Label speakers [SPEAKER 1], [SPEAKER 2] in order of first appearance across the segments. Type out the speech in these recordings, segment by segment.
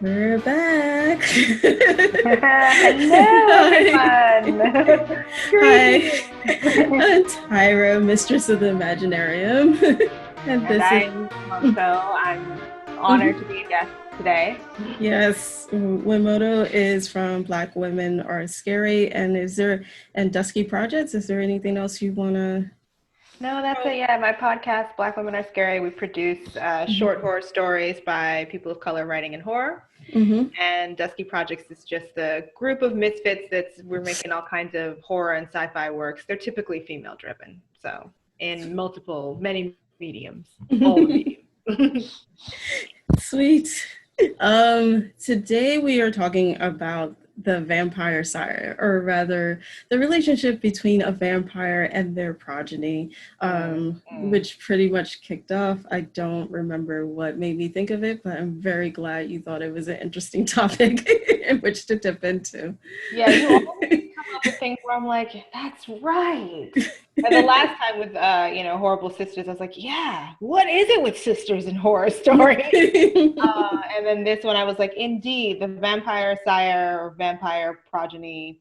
[SPEAKER 1] We're back.
[SPEAKER 2] Hello,
[SPEAKER 1] Hi.
[SPEAKER 2] everyone.
[SPEAKER 1] Hi.
[SPEAKER 2] Greetings.
[SPEAKER 1] I'm Tyra, Mistress of the Imaginarium. And
[SPEAKER 2] And
[SPEAKER 1] this is,
[SPEAKER 2] I'm Moto. I'm honored to be a guest today.
[SPEAKER 1] yes, Moto is from Black Women Are Scary. And Dusky Projects, is there anything else you want to?
[SPEAKER 2] No, that's it. Yeah, my podcast, Black Women Are Scary. We produce short horror stories by people of color writing in horror.
[SPEAKER 1] Mm-hmm.
[SPEAKER 2] And Dusky Projects is just a group of misfits we're making all kinds of horror and sci-fi works. They're typically female driven. So in many mediums, all the mediums.
[SPEAKER 1] Sweet. Today we are talking about the vampire sire, or rather, the relationship between a vampire and their progeny, which pretty much kicked off. I don't remember what made me think of it, but I'm very glad you thought it was an interesting topic in which to dip into.
[SPEAKER 2] Yeah, you always come up with things where I'm like, that's right. And the last time with Horrible Sisters, I was like, yeah, what is it with sisters in horror stories? And then this one, I was like, indeed, the vampire sire or vampire progeny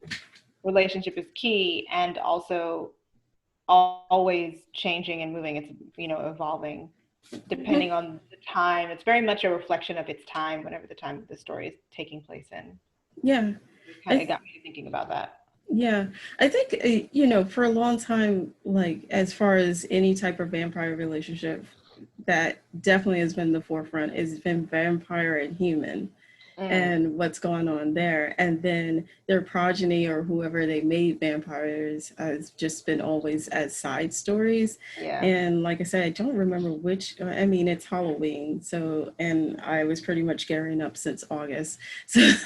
[SPEAKER 2] relationship is key, and also always changing and moving. It's evolving depending on the time. It's very much a reflection of its time, whenever the time the story is taking place in.
[SPEAKER 1] Yeah.
[SPEAKER 2] It kind of got me thinking about that.
[SPEAKER 1] Yeah, I think, for a long time, like as far as any type of vampire relationship, that definitely has been the forefront. It's been vampire and human and what's going on there. And then their progeny or whoever they made vampires has just been always as side stories.
[SPEAKER 2] Yeah.
[SPEAKER 1] And like I said, I don't remember I mean, it's Halloween. So, and I was pretty much gearing up since August. So, so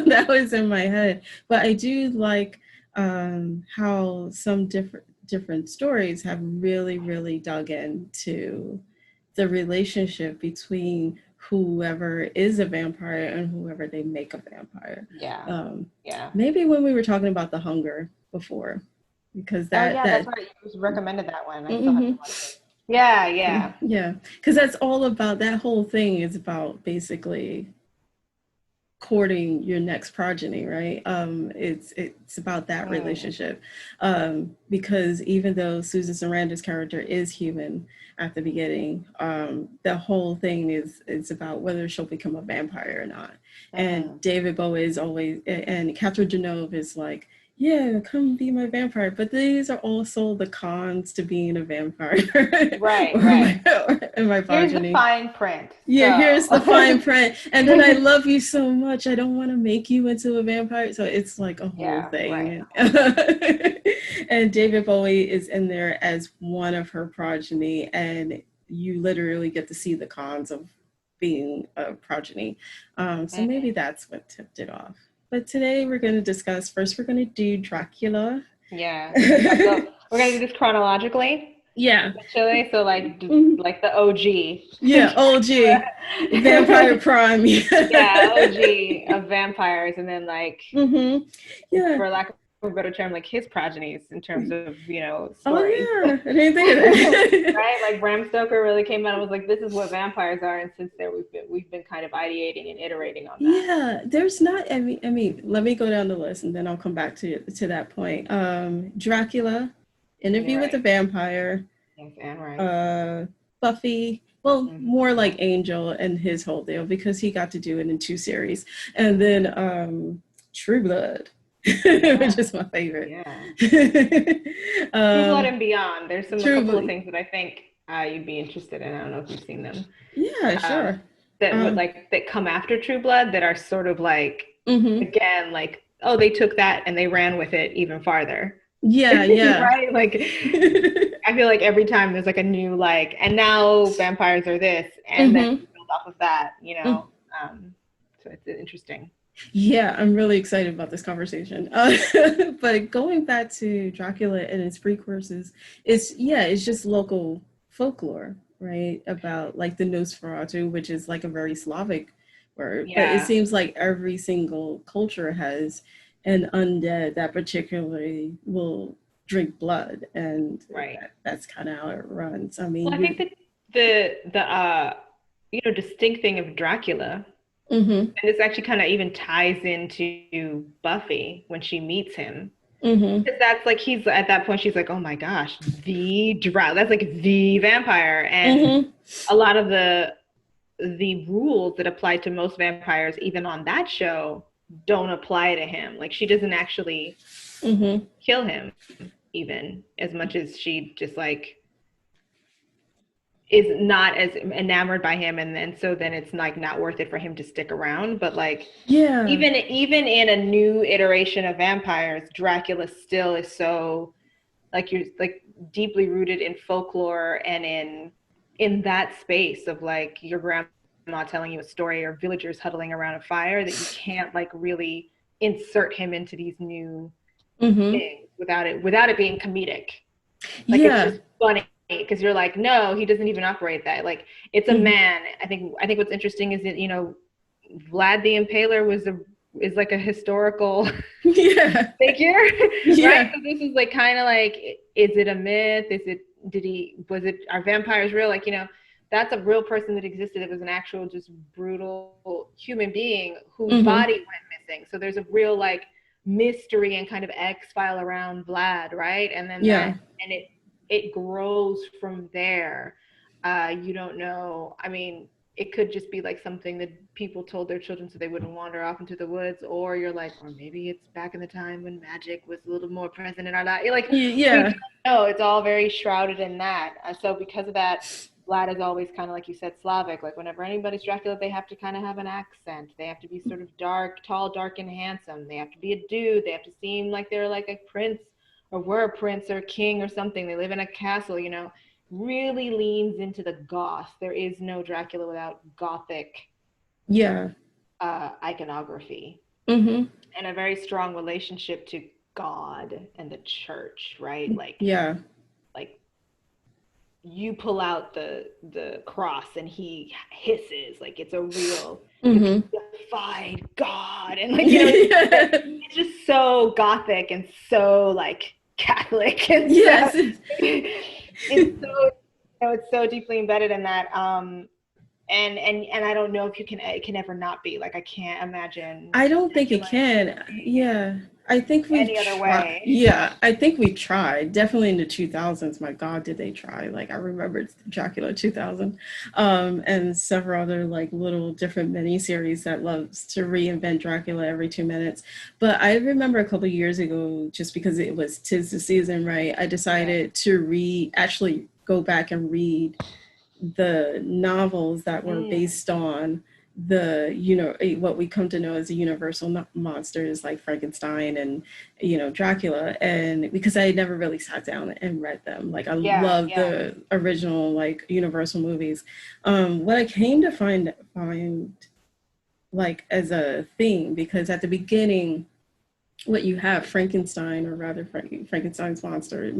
[SPEAKER 1] that was in my head. But I do like how some different stories have really dug into the relationship between whoever is a vampire and whoever they make a vampire.
[SPEAKER 2] Yeah. Yeah.
[SPEAKER 1] Maybe when we were talking about the hunger before, because
[SPEAKER 2] that's right. You just recommended that one. I still have to
[SPEAKER 1] mm-hmm.
[SPEAKER 2] watch it. Yeah.
[SPEAKER 1] Yeah, because that's all about, that whole thing is about basically courting your next progeny, right? It's about that relationship, because even though Susan Sarandon's character is human at the beginning, the whole thing is about whether she'll become a vampire or not. And David Bowie is always, and Catherine Deneuve is like, yeah, come be my vampire. But these are also the cons to being a vampire.
[SPEAKER 2] Right.
[SPEAKER 1] In my progeny.
[SPEAKER 2] Here's the fine print.
[SPEAKER 1] Yeah, here's the fine print. And then I love you so much, I don't want to make you into a vampire. So it's like a whole thing. Right. And David Bowie is in there as one of her progeny, and you literally get to see the cons of being a progeny. So maybe that's what tipped it off. But today we're going to discuss, first we're going to do Dracula.
[SPEAKER 2] Yeah. We're going to do this chronologically.
[SPEAKER 1] Yeah.
[SPEAKER 2] Actually, so like the OG.
[SPEAKER 1] Yeah, OG. Vampire Prime.
[SPEAKER 2] Yeah, OG of vampires, and then
[SPEAKER 1] yeah,
[SPEAKER 2] for lack of a better term, like his progenies in terms of stories.
[SPEAKER 1] Oh yeah, I didn't think of that.
[SPEAKER 2] Right, like Bram Stoker really came out and was like, "This is what vampires are," and since there we've been kind of ideating and iterating on that.
[SPEAKER 1] Yeah, there's not. I mean, let me go down the list and then I'll come back to that point. Dracula, Interview with the Vampire.
[SPEAKER 2] Yes, and right.
[SPEAKER 1] Buffy. Well, more like Angel and his whole deal, because he got to do it in 2 series, and then True Blood. Which is my favorite.
[SPEAKER 2] Yeah. True Blood and Beyond. There's a couple of things that I think you'd be interested in. I don't know if you've seen them.
[SPEAKER 1] Yeah, sure.
[SPEAKER 2] That come after True Blood that are sort of like again like, oh, they took that and they ran with it even farther.
[SPEAKER 1] Yeah.
[SPEAKER 2] Right? Like I feel like every time there's like a new and now vampires are this, and then build off of that, so it's interesting.
[SPEAKER 1] Yeah, I'm really excited about this conversation. But going back to Dracula and its precursors, it's just local folklore, right? About like the Nosferatu, which is like a very Slavic word. Yeah. But it seems like every single culture has an undead that particularly will drink blood, and that's kind of how it runs. I mean,
[SPEAKER 2] I think that the distinct thing of Dracula.
[SPEAKER 1] Mm-hmm.
[SPEAKER 2] And this actually kind of even ties into Buffy when she meets him.
[SPEAKER 1] Mm-hmm.
[SPEAKER 2] Because that's like, he's at that point, she's like, oh my gosh, that's like the vampire. And
[SPEAKER 1] Mm-hmm.
[SPEAKER 2] a lot of the rules that apply to most vampires, even on that show, don't apply to him. Like, she doesn't actually
[SPEAKER 1] Mm-hmm.
[SPEAKER 2] kill him, even as much as she just like is not as enamored by him, and then so then it's like not worth it for him to stick around. But like,
[SPEAKER 1] Yeah.
[SPEAKER 2] even in a new iteration of vampires, Dracula still is so like, you're like deeply rooted in folklore and in that space of like your grandma telling you a story or villagers huddling around a fire, that you can't like really insert him into these new
[SPEAKER 1] Mm-hmm.
[SPEAKER 2] things without it being comedic. Like, it's
[SPEAKER 1] Yeah.
[SPEAKER 2] just funny because you're like, no, he doesn't even operate that. Like, it's a
[SPEAKER 1] Mm-hmm.
[SPEAKER 2] man. I think what's interesting is that, Vlad the Impaler is like a historical
[SPEAKER 1] Yeah.
[SPEAKER 2] figure, right?
[SPEAKER 1] Yeah.
[SPEAKER 2] So this is like kind of like, is it a myth? Are vampires real? Like, that's a real person that existed. It was an actual just brutal human being whose
[SPEAKER 1] Mm-hmm.
[SPEAKER 2] body went missing. So there's a real like mystery and kind of X-file around Vlad, right? And then
[SPEAKER 1] Yeah.
[SPEAKER 2] it grows from there. You don't know. I mean, it could just be like something that people told their children so they wouldn't wander off into the woods, or you're like, or maybe it's back in the time when magic was a little more present in our life. You're like, we
[SPEAKER 1] Yeah.
[SPEAKER 2] don't know. It's all very shrouded in that. So because of that, Vlad is always kind of, like you said, Slavic. Like, whenever anybody's Dracula, they have to kind of have an accent. They have to be sort of dark, tall, dark, and handsome. They have to be a dude. They have to seem like they're like a prince, or were a prince or king or something. They live in a castle, really leans into the goth. There is no Dracula without gothic
[SPEAKER 1] Yeah.
[SPEAKER 2] iconography,
[SPEAKER 1] Mm-hmm.
[SPEAKER 2] and a very strong relationship to God and the church, right?
[SPEAKER 1] Yeah.
[SPEAKER 2] Like you pull out the cross and he hisses, like it's a real,
[SPEAKER 1] Mm-hmm.
[SPEAKER 2] he defied God, and like,
[SPEAKER 1] Yeah.
[SPEAKER 2] it's just so gothic and so like Catholic, and
[SPEAKER 1] Yes.
[SPEAKER 2] so it's so, it's so deeply embedded in that. And I don't know if it can ever not be. Like, I can't imagine
[SPEAKER 1] I don't think it
[SPEAKER 2] Dracula
[SPEAKER 1] can. Yeah. I think we've
[SPEAKER 2] any other
[SPEAKER 1] tried.
[SPEAKER 2] way.
[SPEAKER 1] Yeah, I think we tried. Definitely in the 2000s. My God, did they try? Like, I remember Dracula 2000, and several other like little different miniseries that loves to reinvent Dracula every 2 minutes. But I remember a couple of years ago, just because it was 'tis the season, right? I decided to actually go back and read the novels that were based on what we come to know as the universal monsters like Frankenstein and Dracula, and because I had never really sat down and read them, like I love the original like universal movies. What I came to find like as a theme, because at the beginning what you have Frankenstein, or rather Frankenstein's monster,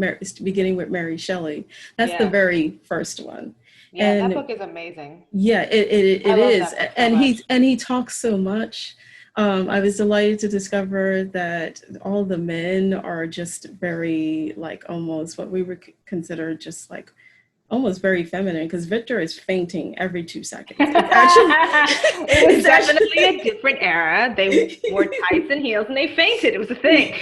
[SPEAKER 1] beginning with Mary Shelley. That's the very first one.
[SPEAKER 2] Yeah, and that book is amazing.
[SPEAKER 1] Yeah, it is. And he talks so much. I was delighted to discover that all the men are just very like almost what we would consider just like almost very feminine, because Victor is fainting every 2 seconds. It's actually
[SPEAKER 2] it was definitely a different era. They wore tights and heels and they fainted. It was a thing.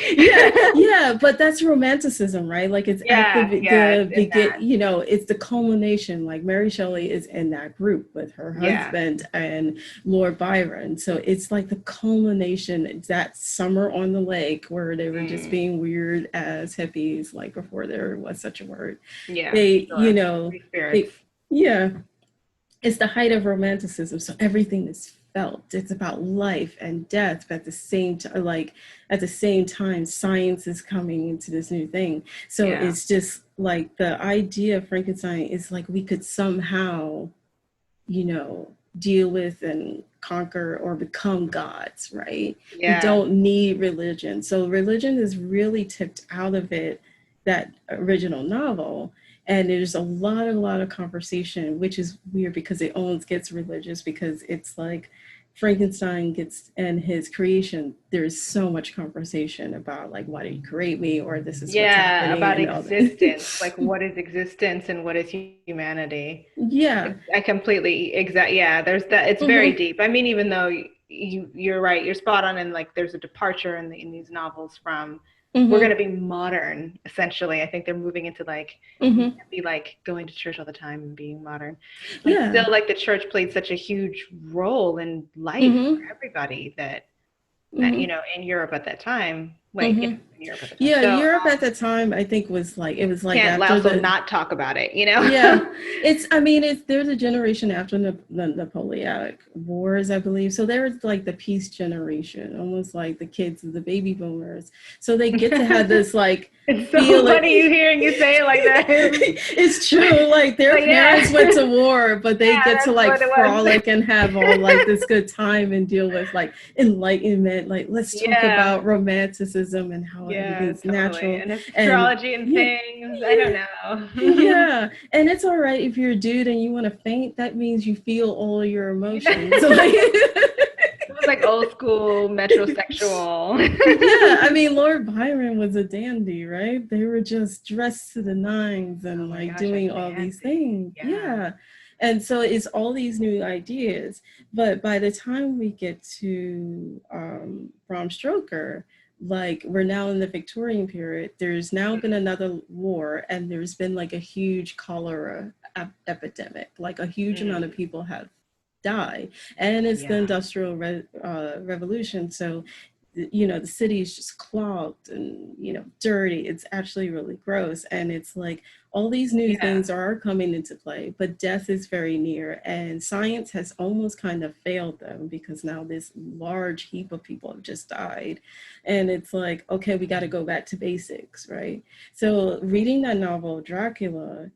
[SPEAKER 1] yeah, but that's romanticism, right? Like it's at the begin, it's the culmination. Like Mary Shelley is in that group with her husband and Lord Byron. So it's like the culmination. It's that summer on the lake where they were just being weird as hippies, like before there was such a word.
[SPEAKER 2] Yeah.
[SPEAKER 1] They, it's the height of romanticism. So everything is felt. It's about life and death, but at the same time, science is coming into this new thing. So it's just like the idea of Frankenstein is like we could somehow, deal with and conquer or become gods, right? We don't need religion. So religion is really tipped out of that original novel. And there's a lot of conversation, which is weird because it almost gets religious, because it's like Frankenstein gets and his creation, there's so much conversation about like, why did you create me, or this is what's
[SPEAKER 2] Yeah,
[SPEAKER 1] happening
[SPEAKER 2] about
[SPEAKER 1] and all that.
[SPEAKER 2] existence. Like, what is existence and what is humanity?
[SPEAKER 1] Yeah.
[SPEAKER 2] I completely yeah, there's that. It's very
[SPEAKER 1] Hmm.
[SPEAKER 2] deep. I mean, even though you're right, you're spot on, and like there's a departure in these novels from we're going
[SPEAKER 1] Hmm.
[SPEAKER 2] to be modern essentially. I think they're moving into like you
[SPEAKER 1] Hmm.
[SPEAKER 2] can't be like going to church all the time and being modern, but it's
[SPEAKER 1] Yeah.
[SPEAKER 2] still like the church played such a huge role in life for
[SPEAKER 1] Hmm.
[SPEAKER 2] everybody that you
[SPEAKER 1] Hmm.
[SPEAKER 2] know, in Europe at that time. Wait, yeah,
[SPEAKER 1] Hmm.
[SPEAKER 2] in Europe at the time.
[SPEAKER 1] Yeah,
[SPEAKER 2] So
[SPEAKER 1] Europe at the time, I think was like, it was like
[SPEAKER 2] can't
[SPEAKER 1] after
[SPEAKER 2] also
[SPEAKER 1] the,
[SPEAKER 2] not talk about it, you know?
[SPEAKER 1] yeah, it's, I mean, it's, there's a generation after the Napoleonic Wars, I believe. So there's like the peace generation, almost like the kids of the baby boomers. So they get to have this like
[SPEAKER 2] It's so
[SPEAKER 1] feeling.
[SPEAKER 2] funny you hearing you say it like that.
[SPEAKER 1] It's true. Like their
[SPEAKER 2] But yeah,
[SPEAKER 1] parents went to war, but they
[SPEAKER 2] yeah,
[SPEAKER 1] get to
[SPEAKER 2] that's
[SPEAKER 1] like
[SPEAKER 2] what it was.
[SPEAKER 1] frolic and have all like this good time and deal with like enlightenment. Like let's talk
[SPEAKER 2] Yeah,
[SPEAKER 1] about romanticism and how
[SPEAKER 2] yeah,
[SPEAKER 1] everything's
[SPEAKER 2] totally.
[SPEAKER 1] natural.
[SPEAKER 2] And
[SPEAKER 1] And
[SPEAKER 2] astrology and
[SPEAKER 1] yeah,
[SPEAKER 2] things. I
[SPEAKER 1] yeah,
[SPEAKER 2] don't know.
[SPEAKER 1] yeah. And it's all right if you're a dude and you want to faint. That means you feel all your emotions. So like,
[SPEAKER 2] It was like old school metrosexual.
[SPEAKER 1] yeah, I mean, Lord Byron was a dandy, right? They were just dressed to the nines
[SPEAKER 2] Oh
[SPEAKER 1] and
[SPEAKER 2] my
[SPEAKER 1] like
[SPEAKER 2] gosh, a
[SPEAKER 1] doing all these
[SPEAKER 2] dandy.
[SPEAKER 1] things.
[SPEAKER 2] Yeah.
[SPEAKER 1] Yeah. And so it's all these new ideas. But by the time we get to Bram Stoker, like we're now in the Victorian period, there's now been another war and there's been like a huge cholera epidemic. Like a huge amount of
[SPEAKER 2] Mm,
[SPEAKER 1] people have died. And it's the
[SPEAKER 2] yeah.
[SPEAKER 1] Industrial Revolution. So you know the city is just clogged and you know dirty. It's actually really gross, and it's like all these new
[SPEAKER 2] Yeah.
[SPEAKER 1] things are coming into play, but death is very near, and science has almost kind of failed them because now this large heap of people have just died, and it's like, okay, we got to go back to basics, right? So reading that novel Dracula,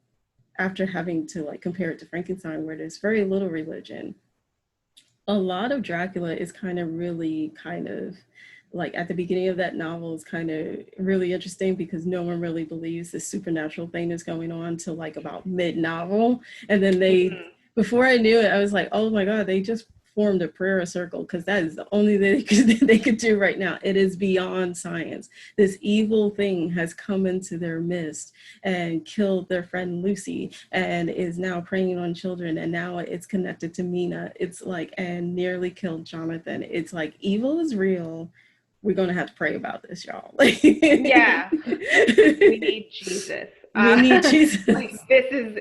[SPEAKER 1] after having to like compare it to Frankenstein where there's very little religion, a lot of Dracula is kind of really kind of like at the beginning of that novel is kind of really interesting because no one really believes this supernatural thing is going on till like about mid novel. And then they,
[SPEAKER 2] Mhm.
[SPEAKER 1] before I knew it, I was like, oh my God, they just formed a prayer circle because that is the only thing they could do right now. It is beyond science. This evil thing has come into their midst and killed their friend Lucy and is now preying on children, and now it's connected to Mina. It's like, and nearly killed Jonathan. It's like evil is real. We're gonna have to pray about this, y'all.
[SPEAKER 2] Yeah. We need Jesus.
[SPEAKER 1] We need Jesus.
[SPEAKER 2] Like this is,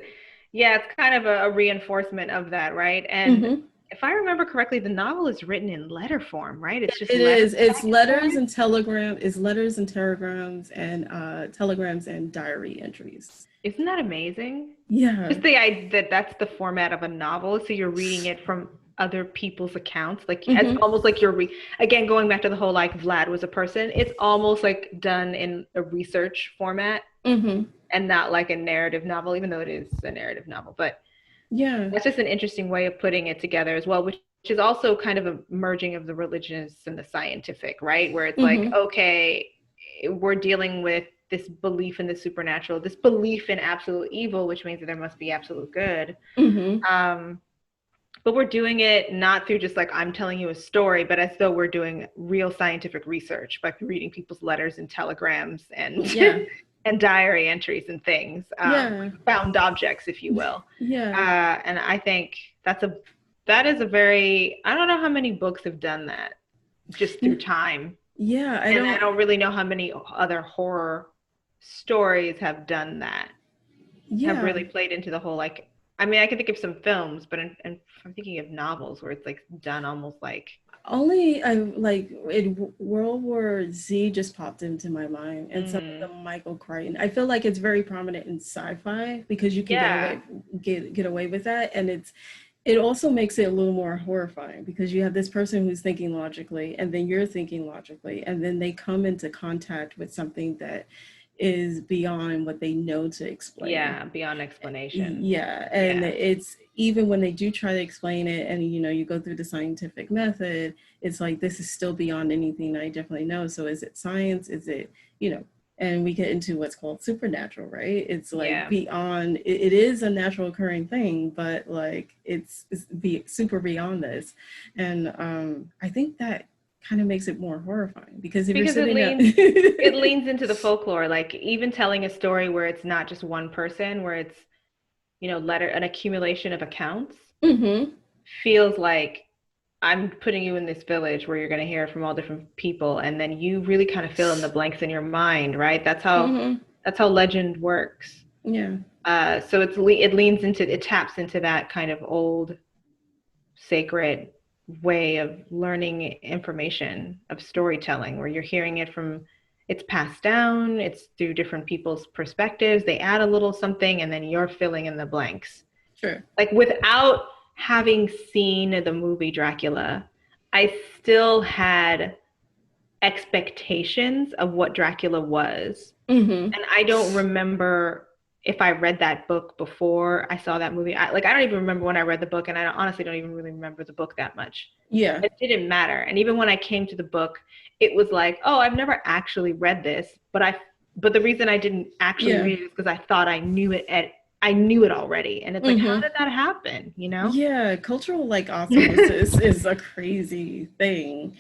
[SPEAKER 2] yeah, it's kind of a reinforcement of that, right? And
[SPEAKER 1] Mm-hmm.
[SPEAKER 2] if I remember correctly, the novel is written in letter form, right? It's just
[SPEAKER 1] It
[SPEAKER 2] letters
[SPEAKER 1] is. It's
[SPEAKER 2] back and
[SPEAKER 1] letters
[SPEAKER 2] forth.
[SPEAKER 1] and telegram. It's letters and telegrams and diary entries.
[SPEAKER 2] Isn't that amazing?
[SPEAKER 1] Yeah.
[SPEAKER 2] Just the idea that that's the format of a novel, so you're reading it from other people's accounts. Like it's
[SPEAKER 1] Mm-hmm.
[SPEAKER 2] almost like again going back to the whole like Vlad was a person. It's almost like done in a research format
[SPEAKER 1] Mm-hmm.
[SPEAKER 2] and not like a narrative novel, even though it is a narrative novel. But
[SPEAKER 1] Yeah.
[SPEAKER 2] that's just an interesting way of putting it together as well, which is also kind of a merging of the religious and the scientific, right? Where it's like,
[SPEAKER 1] Mm-hmm.
[SPEAKER 2] okay, we're dealing with this belief in the supernatural, this belief in absolute evil, which means that there must be absolute good.
[SPEAKER 1] Mm-hmm.
[SPEAKER 2] Um, but we're doing it not through just like I'm telling you a story, but as though we're doing real scientific research by reading people's letters and telegrams and
[SPEAKER 1] Yeah.
[SPEAKER 2] and diary entries and things,
[SPEAKER 1] Yeah.
[SPEAKER 2] found objects, if you will.
[SPEAKER 1] Yeah.
[SPEAKER 2] And I think that is a very, I don't know how many books have done that just through time,
[SPEAKER 1] Yeah. I
[SPEAKER 2] and I
[SPEAKER 1] don't.
[SPEAKER 2] don't really know how many other horror stories have done that, have
[SPEAKER 1] Yeah.
[SPEAKER 2] really played into the whole like. I mean, I can think of some films, but I'm thinking of novels where it's like done almost like.
[SPEAKER 1] Only I like in World War Z just popped into my mind, and some of
[SPEAKER 2] Mm,
[SPEAKER 1] the Michael Crichton. I feel like it's very prominent in sci-fi because you can
[SPEAKER 2] yeah,
[SPEAKER 1] get away with that, and it also makes it a little more horrifying because you have this person who's thinking logically, and then you're thinking logically, and then they come into contact with something that is beyond what they know to explain.
[SPEAKER 2] yeah, beyond explanation.
[SPEAKER 1] Yeah, and
[SPEAKER 2] Yeah,
[SPEAKER 1] it's even when they do try to explain it and you know you go through the scientific method, it's like this is still beyond anything I definitely know. So is it science? Is it, you know, and we get into what's called supernatural, right? It's like
[SPEAKER 2] Yeah.
[SPEAKER 1] beyond, it is a natural occurring thing, but like it's super beyond this. And I think that kind of makes it more horrifying, because if you're
[SPEAKER 2] Because it
[SPEAKER 1] sitting at
[SPEAKER 2] leans into the folklore, like even telling a story where it's not just one person, where it's, an accumulation of accounts,
[SPEAKER 1] mm-hmm,
[SPEAKER 2] feels like I'm putting you in this village where you're going to hear from all different people, and then you really kind of fill in the blanks in your mind, right?
[SPEAKER 1] mm-hmm,
[SPEAKER 2] That's how legend works.
[SPEAKER 1] yeah,
[SPEAKER 2] So it taps into that kind of old sacred way of learning information, of storytelling, where you're hearing it from, it's passed down, it's through different people's perspectives, they add a little something, and then you're filling in the blanks.
[SPEAKER 1] sure.
[SPEAKER 2] Like, without having seen the movie Dracula, I still had expectations of what Dracula was.
[SPEAKER 1] Mm-hmm.
[SPEAKER 2] And I don't remember if I read that book before I saw that movie. I don't even remember when I read the book, and I honestly don't even really remember the book that much.
[SPEAKER 1] Yeah.
[SPEAKER 2] It didn't matter. And even when I came to the book, it was like, oh, I've never actually read this, but the reason I didn't actually read it is because I thought I knew it already. And it's like, how did that happen?
[SPEAKER 1] Yeah, cultural like osmosis is a crazy thing.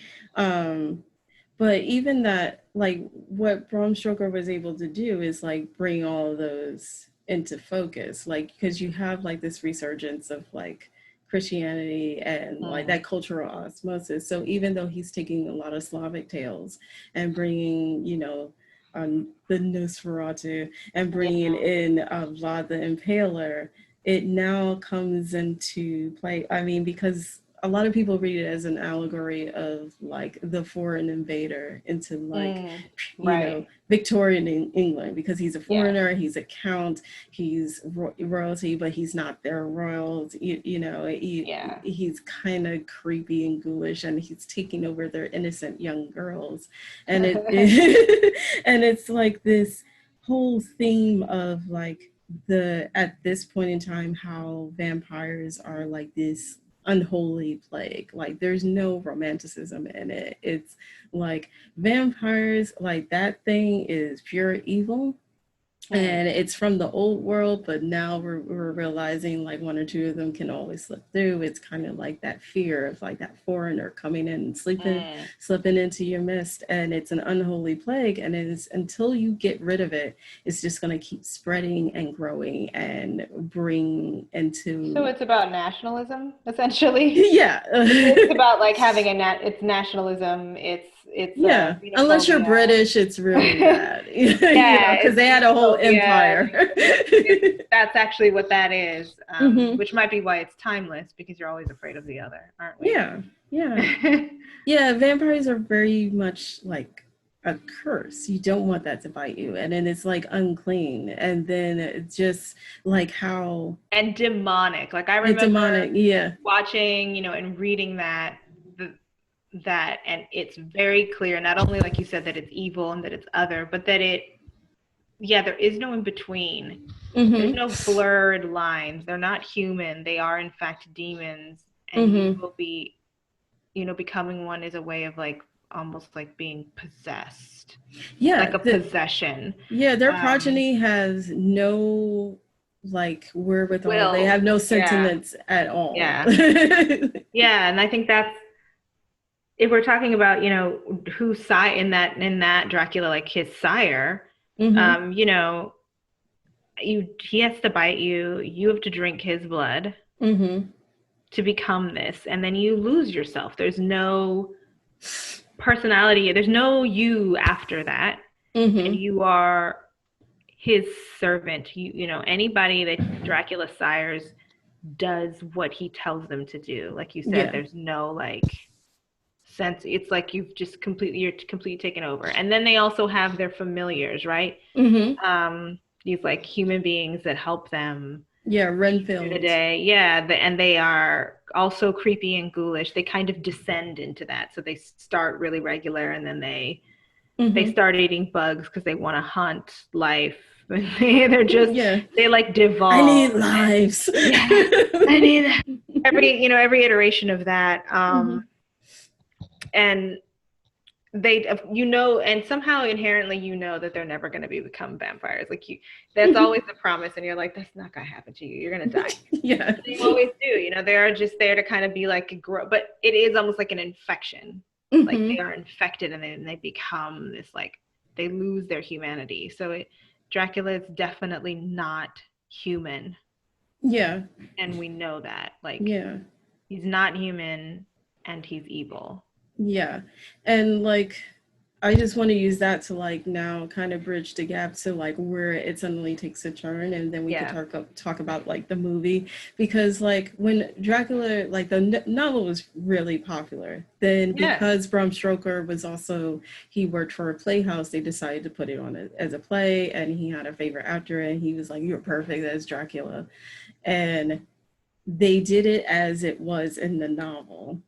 [SPEAKER 1] But even that, like what Bram Stoker was able to do is like bring all of those into focus, like because you have like this resurgence of like Christianity and like that cultural osmosis. So even though he's taking a lot of Slavic tales and bringing, the Nosferatu and bringing in Vlad the Impaler, it now comes into play. I mean, because a lot of people read it as an allegory of like the foreign invader into like, Victorian England, because he's a foreigner, he's a count, he's royalty, but he's not their royals. He's kind of creepy and ghoulish, and he's taking over their innocent young girls. And and it's like this whole theme of like at this point in time, how vampires are like this unholy plague. Like there's no romanticism in it. It's like vampires, like that thing is pure evil. And it's from the old world, but now we're realizing like one or two of them can always slip through. It's kind of like that fear of like that foreigner coming in and slipping into your midst, and it's an unholy plague. And it is, until you get rid of it, it's just going to keep spreading and growing and bring into.
[SPEAKER 2] So it's about nationalism, essentially.
[SPEAKER 1] Yeah,
[SPEAKER 2] it's about like having it's nationalism. It's
[SPEAKER 1] unless you're British, it's really bad. Because they had a whole empire.
[SPEAKER 2] That's actually what that is, which might be why it's timeless, because you're always afraid of the other, aren't we?
[SPEAKER 1] Yeah. Vampires are very much like a curse. You don't want that to bite you, and then it's like unclean, and then it's just like how
[SPEAKER 2] and demonic. Like I remember watching, and reading that, and it's very clear, not only like you said that it's evil and that it's other, but that there is no in between. There's no blurred lines. They're not human. They are in fact demons, and you will be, becoming one is a way of like almost like being possessed. Like a possession.
[SPEAKER 1] Their progeny has no like wherewithal. They have no sentiments at all.
[SPEAKER 2] And I think that's, if we're talking about, who's Sire in that Dracula, like his sire, he has to bite you. You have to drink his blood to become this, and then you lose yourself. There's no personality. There's no you after that, and you are his servant. Anybody that Dracula sires does what he tells them to do. Like you said, there's no like sense. It's like you're completely taken over. And then they also have their familiars, right? These like human beings that help them
[SPEAKER 1] Renfield
[SPEAKER 2] the day. And they are also creepy and ghoulish. They kind of descend into that. So they start really regular, and then they start eating bugs because they want to hunt life. They're just they like devolve.
[SPEAKER 1] I need lives.
[SPEAKER 2] I need every iteration of that. And and somehow inherently that they're never going to become vampires. Like that's always the promise, and you're like, that's not going to happen to you. You're going to die.
[SPEAKER 1] Yeah,
[SPEAKER 2] but they always do. They are just there to kind of be like but it is almost like an infection. Like they are infected, and then they become this, like, they lose their humanity. So Dracula is definitely not human.
[SPEAKER 1] Yeah,
[SPEAKER 2] and we know that. Like,
[SPEAKER 1] yeah,
[SPEAKER 2] he's not human, and he's evil.
[SPEAKER 1] yeah, and like, I just want to use that to like now kind of bridge the gap to like where it suddenly takes a turn, and then we could talk about like the movie, because like when Dracula, like the novel was really popular, then because Bram Stoker was also, he worked for a playhouse, they decided to put it on as a play, and he had a favorite actor, and he was like, "You're perfect as Dracula," and they did it as it was in the novel,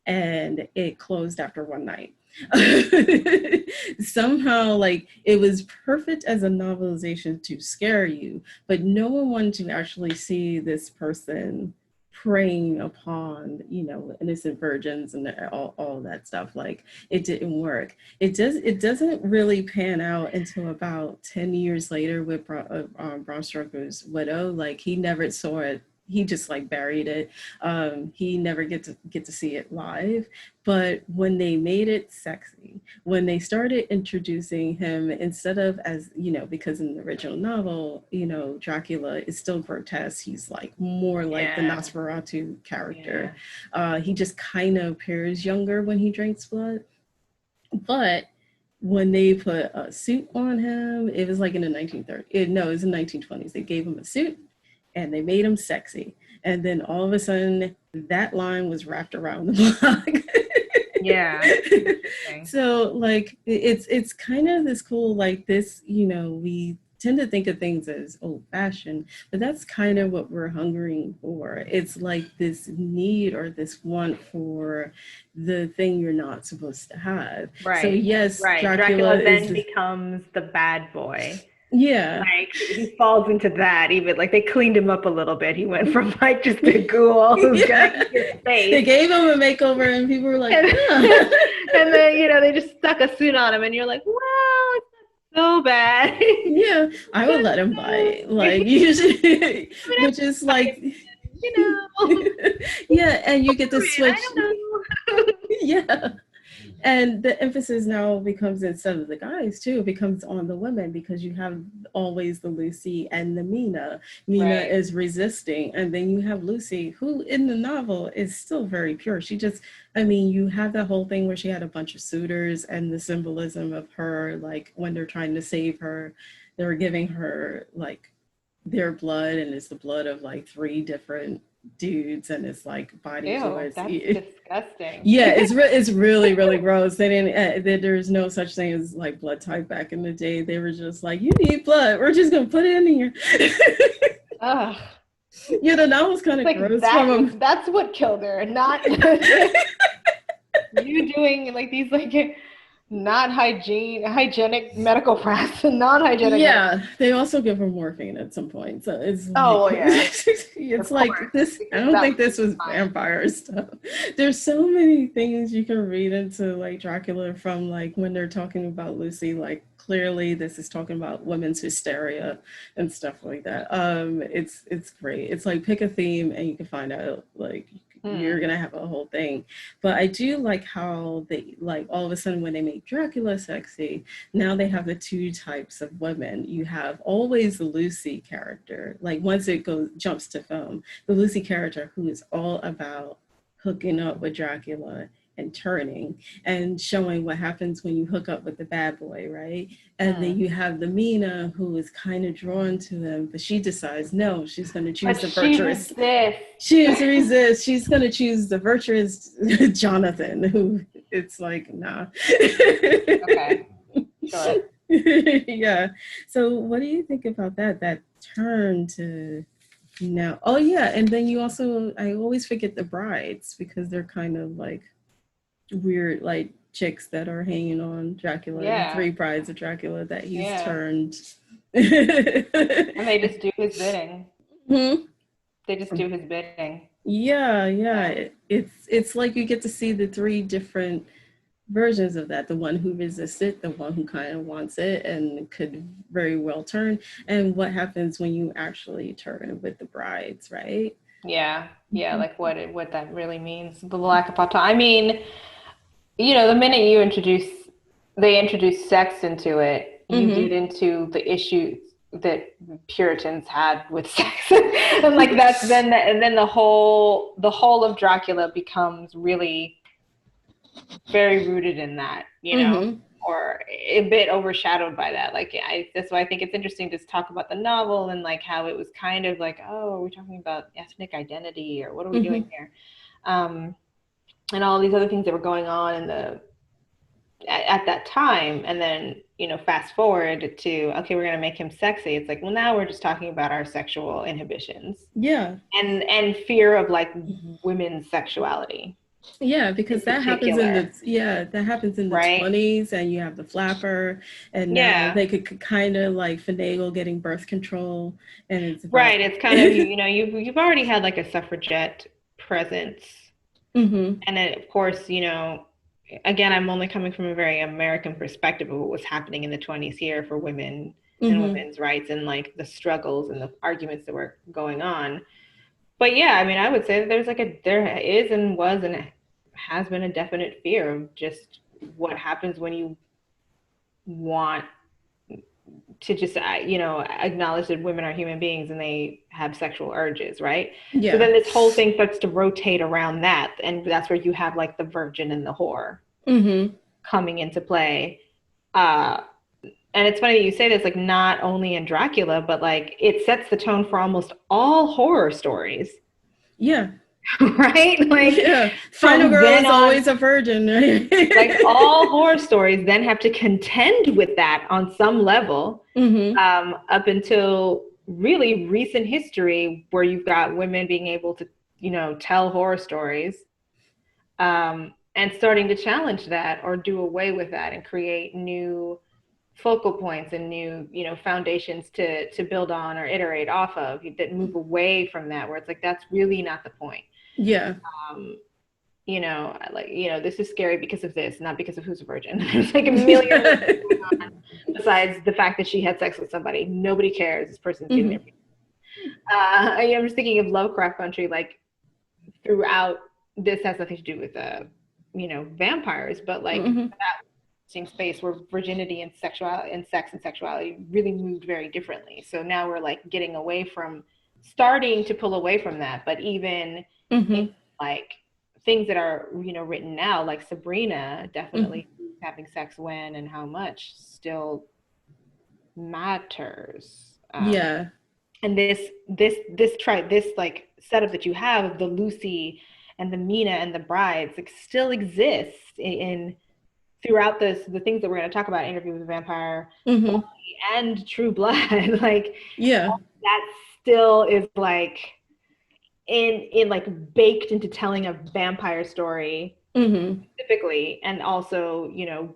[SPEAKER 1] and it closed after one night. Somehow, like, it was perfect as a novelization to scare you, but no one wanted to actually see this person preying upon, innocent virgins and all that stuff. Like, it didn't work. It doesn't really pan out until about 10 years later with Bram Stoker's widow. Like, he never saw it. He just like buried it. He never get to see it live. But when they made it sexy, when they started introducing him, instead of as, because in the original novel, Dracula is still grotesque. He's like more like the Nosferatu character. He just kind of appears younger when he drinks blood. But when they put a suit on him, it was like in the 1930s. No, it was in the 1920s. They gave him a suit and they made him sexy. And then all of a sudden, that line was wrapped around the block. So like, it's kind of this cool, like this, we tend to think of things as old fashioned, but that's kind of what we're hungering for. It's like this need or this want for the thing you're not supposed to have.
[SPEAKER 2] Right.
[SPEAKER 1] So yes,
[SPEAKER 2] Dracula then becomes the bad boy.
[SPEAKER 1] Yeah.
[SPEAKER 2] Like, he falls into that. Even like they cleaned him up a little bit. He went from like just a ghoul who's gonna eat his face.
[SPEAKER 1] They gave him a makeover and people were like,
[SPEAKER 2] and then they just stuck a suit on him, and you're like, well, it's not so bad.
[SPEAKER 1] Yeah, I would let him buy it. Like, usually, which is like, yeah, and you get to switch. Yeah. And the emphasis now becomes, instead of the guys too, it becomes on the women, because you have always the Lucy and the Mina. Mina is resisting. And then you have Lucy, who in the novel is still very pure. She just, you have that whole thing where she had a bunch of suitors, and the symbolism of her, like when they're trying to save her, they were giving her like their blood, and it's the blood of like 3 different dudes, and it's like body fluids.
[SPEAKER 2] That's disgusting.
[SPEAKER 1] Yeah, it's really, really gross. They didn't. There's no such thing as like blood type back in the day. They were just like, you need blood, we're just gonna put it in here.
[SPEAKER 2] Ugh.
[SPEAKER 1] Yeah, the novel's kind of like gross.
[SPEAKER 2] That's what killed her, not you doing like these like not hygienic medical practice, non-hygienic.
[SPEAKER 1] Yeah, they also give her morphine at some point, so it's it's like this. I don't think this was vampire stuff. There's so many things you can read into like Dracula, from like when they're talking about Lucy, like clearly this is talking about women's hysteria and stuff like that. It's great. It's like, pick a theme and you can find out like you're gonna have a whole thing. But I do like how they, like, all of a sudden when they make Dracula sexy, now they have the 2 types of women. You have always the Lucy character, like once it jumps to film, the Lucy character who is all about hooking up with Dracula and turning and showing what happens when you hook up with the bad boy, right? And then you have the Mina, who is kind of drawn to him, but she decides no, she's going to choose the virtuous. She resists. She's going to choose the virtuous Jonathan, who it's like, nah.
[SPEAKER 2] Okay, sure.
[SPEAKER 1] Yeah. So what do you think about that turn to now? Oh yeah, and then you also, I always forget the brides, because they're kind of like weird like chicks that are hanging on Dracula. The 3 brides of Dracula that he's turned.
[SPEAKER 2] And they just do his bidding. They just do his bidding.
[SPEAKER 1] Yeah. It's like you get to see the 3 different versions of that, the one who resisted, the one who kind of wants it and could very well turn, and what happens when you actually turn with the brides, right?
[SPEAKER 2] Yeah, yeah,
[SPEAKER 1] Mm-hmm.
[SPEAKER 2] like what that really means. The lack of autonomy. I mean, the minute they introduce sex into it, you
[SPEAKER 1] Mm-hmm.
[SPEAKER 2] get into the issues that Puritans had with sex, and like and then the whole of Dracula becomes really very rooted in that,
[SPEAKER 1] Mm-hmm.
[SPEAKER 2] or a bit overshadowed by that. Like, that's why I think it's interesting to talk about the novel and like how it was kind of like, oh, are we talking about ethnic identity or what are we
[SPEAKER 1] Mm-hmm.
[SPEAKER 2] doing here? And all these other things that were going on at that time, and then fast forward to, okay, we're going to make him sexy. It's like, well, now we're just talking about our sexual inhibitions
[SPEAKER 1] Yeah.
[SPEAKER 2] and fear of like women's sexuality
[SPEAKER 1] Yeah,
[SPEAKER 2] in
[SPEAKER 1] because
[SPEAKER 2] particular,
[SPEAKER 1] that happens in the
[SPEAKER 2] right?
[SPEAKER 1] 20s, and you have the flapper, and now
[SPEAKER 2] Yeah,
[SPEAKER 1] they could kind of like finagle getting birth control, and it's about
[SPEAKER 2] right. It's kind of, you've already had like a suffragette presence,
[SPEAKER 1] mm-hmm.
[SPEAKER 2] and then of course, again, I'm only coming from a very American perspective of what was happening in the 20s here for women and
[SPEAKER 1] Mm-hmm.
[SPEAKER 2] women's rights, and like the struggles and the arguments that were going on. But yeah, I mean, I would say that there is and was and has been a definite fear of just what happens when you want to just acknowledge that women are human beings and they have sexual urges, right? So
[SPEAKER 1] Yeah.
[SPEAKER 2] then this whole thing starts to rotate around that, and that's where you have like the virgin and the whore
[SPEAKER 1] Mm-hmm.
[SPEAKER 2] coming into play. uh and it's funny that you say this, like not only in Dracula, but like it sets the tone for almost all horror stories.
[SPEAKER 1] Yeah.
[SPEAKER 2] Right, like
[SPEAKER 1] Yeah. Final
[SPEAKER 2] from
[SPEAKER 1] girl
[SPEAKER 2] then
[SPEAKER 1] is
[SPEAKER 2] on,
[SPEAKER 1] always a virgin.
[SPEAKER 2] like all horror stories then have to contend with that on some level,
[SPEAKER 1] Mm-hmm.
[SPEAKER 2] up until really recent history, where you've got women being able to, tell horror stories, and starting to challenge that or do away with that and create new focal points and new, foundations to build on or iterate off of that move away from that, where it's like that's really not the point.
[SPEAKER 1] Yeah.
[SPEAKER 2] Um, like, this is scary because of this, not because of who's a virgin. There's like a million other things going on besides the fact that she had sex with somebody. Nobody cares. This person's getting
[SPEAKER 1] Mm-hmm.
[SPEAKER 2] their. I'm just thinking of Lovecraft Country, like throughout. This has nothing to do with vampires, but like
[SPEAKER 1] Mm-hmm.
[SPEAKER 2] that same space where virginity and sexuality and sex and sexuality really moved very differently. So now we're like starting to pull away from that, but even in
[SPEAKER 1] Mm-hmm.
[SPEAKER 2] like things that are written now, like Sabrina,
[SPEAKER 1] Mm-hmm.
[SPEAKER 2] definitely having sex when and how much still matters.
[SPEAKER 1] Yeah.
[SPEAKER 2] And this like setup that you have of the Lucy and the Mina and the brides, like still exists in throughout the things that we're going to talk about, Interview with a Vampire,
[SPEAKER 1] Mm-hmm.
[SPEAKER 2] and True Blood. Like
[SPEAKER 1] Yeah.
[SPEAKER 2] that still is like in like baked into telling a vampire story
[SPEAKER 1] Mm-hmm.
[SPEAKER 2] specifically, and also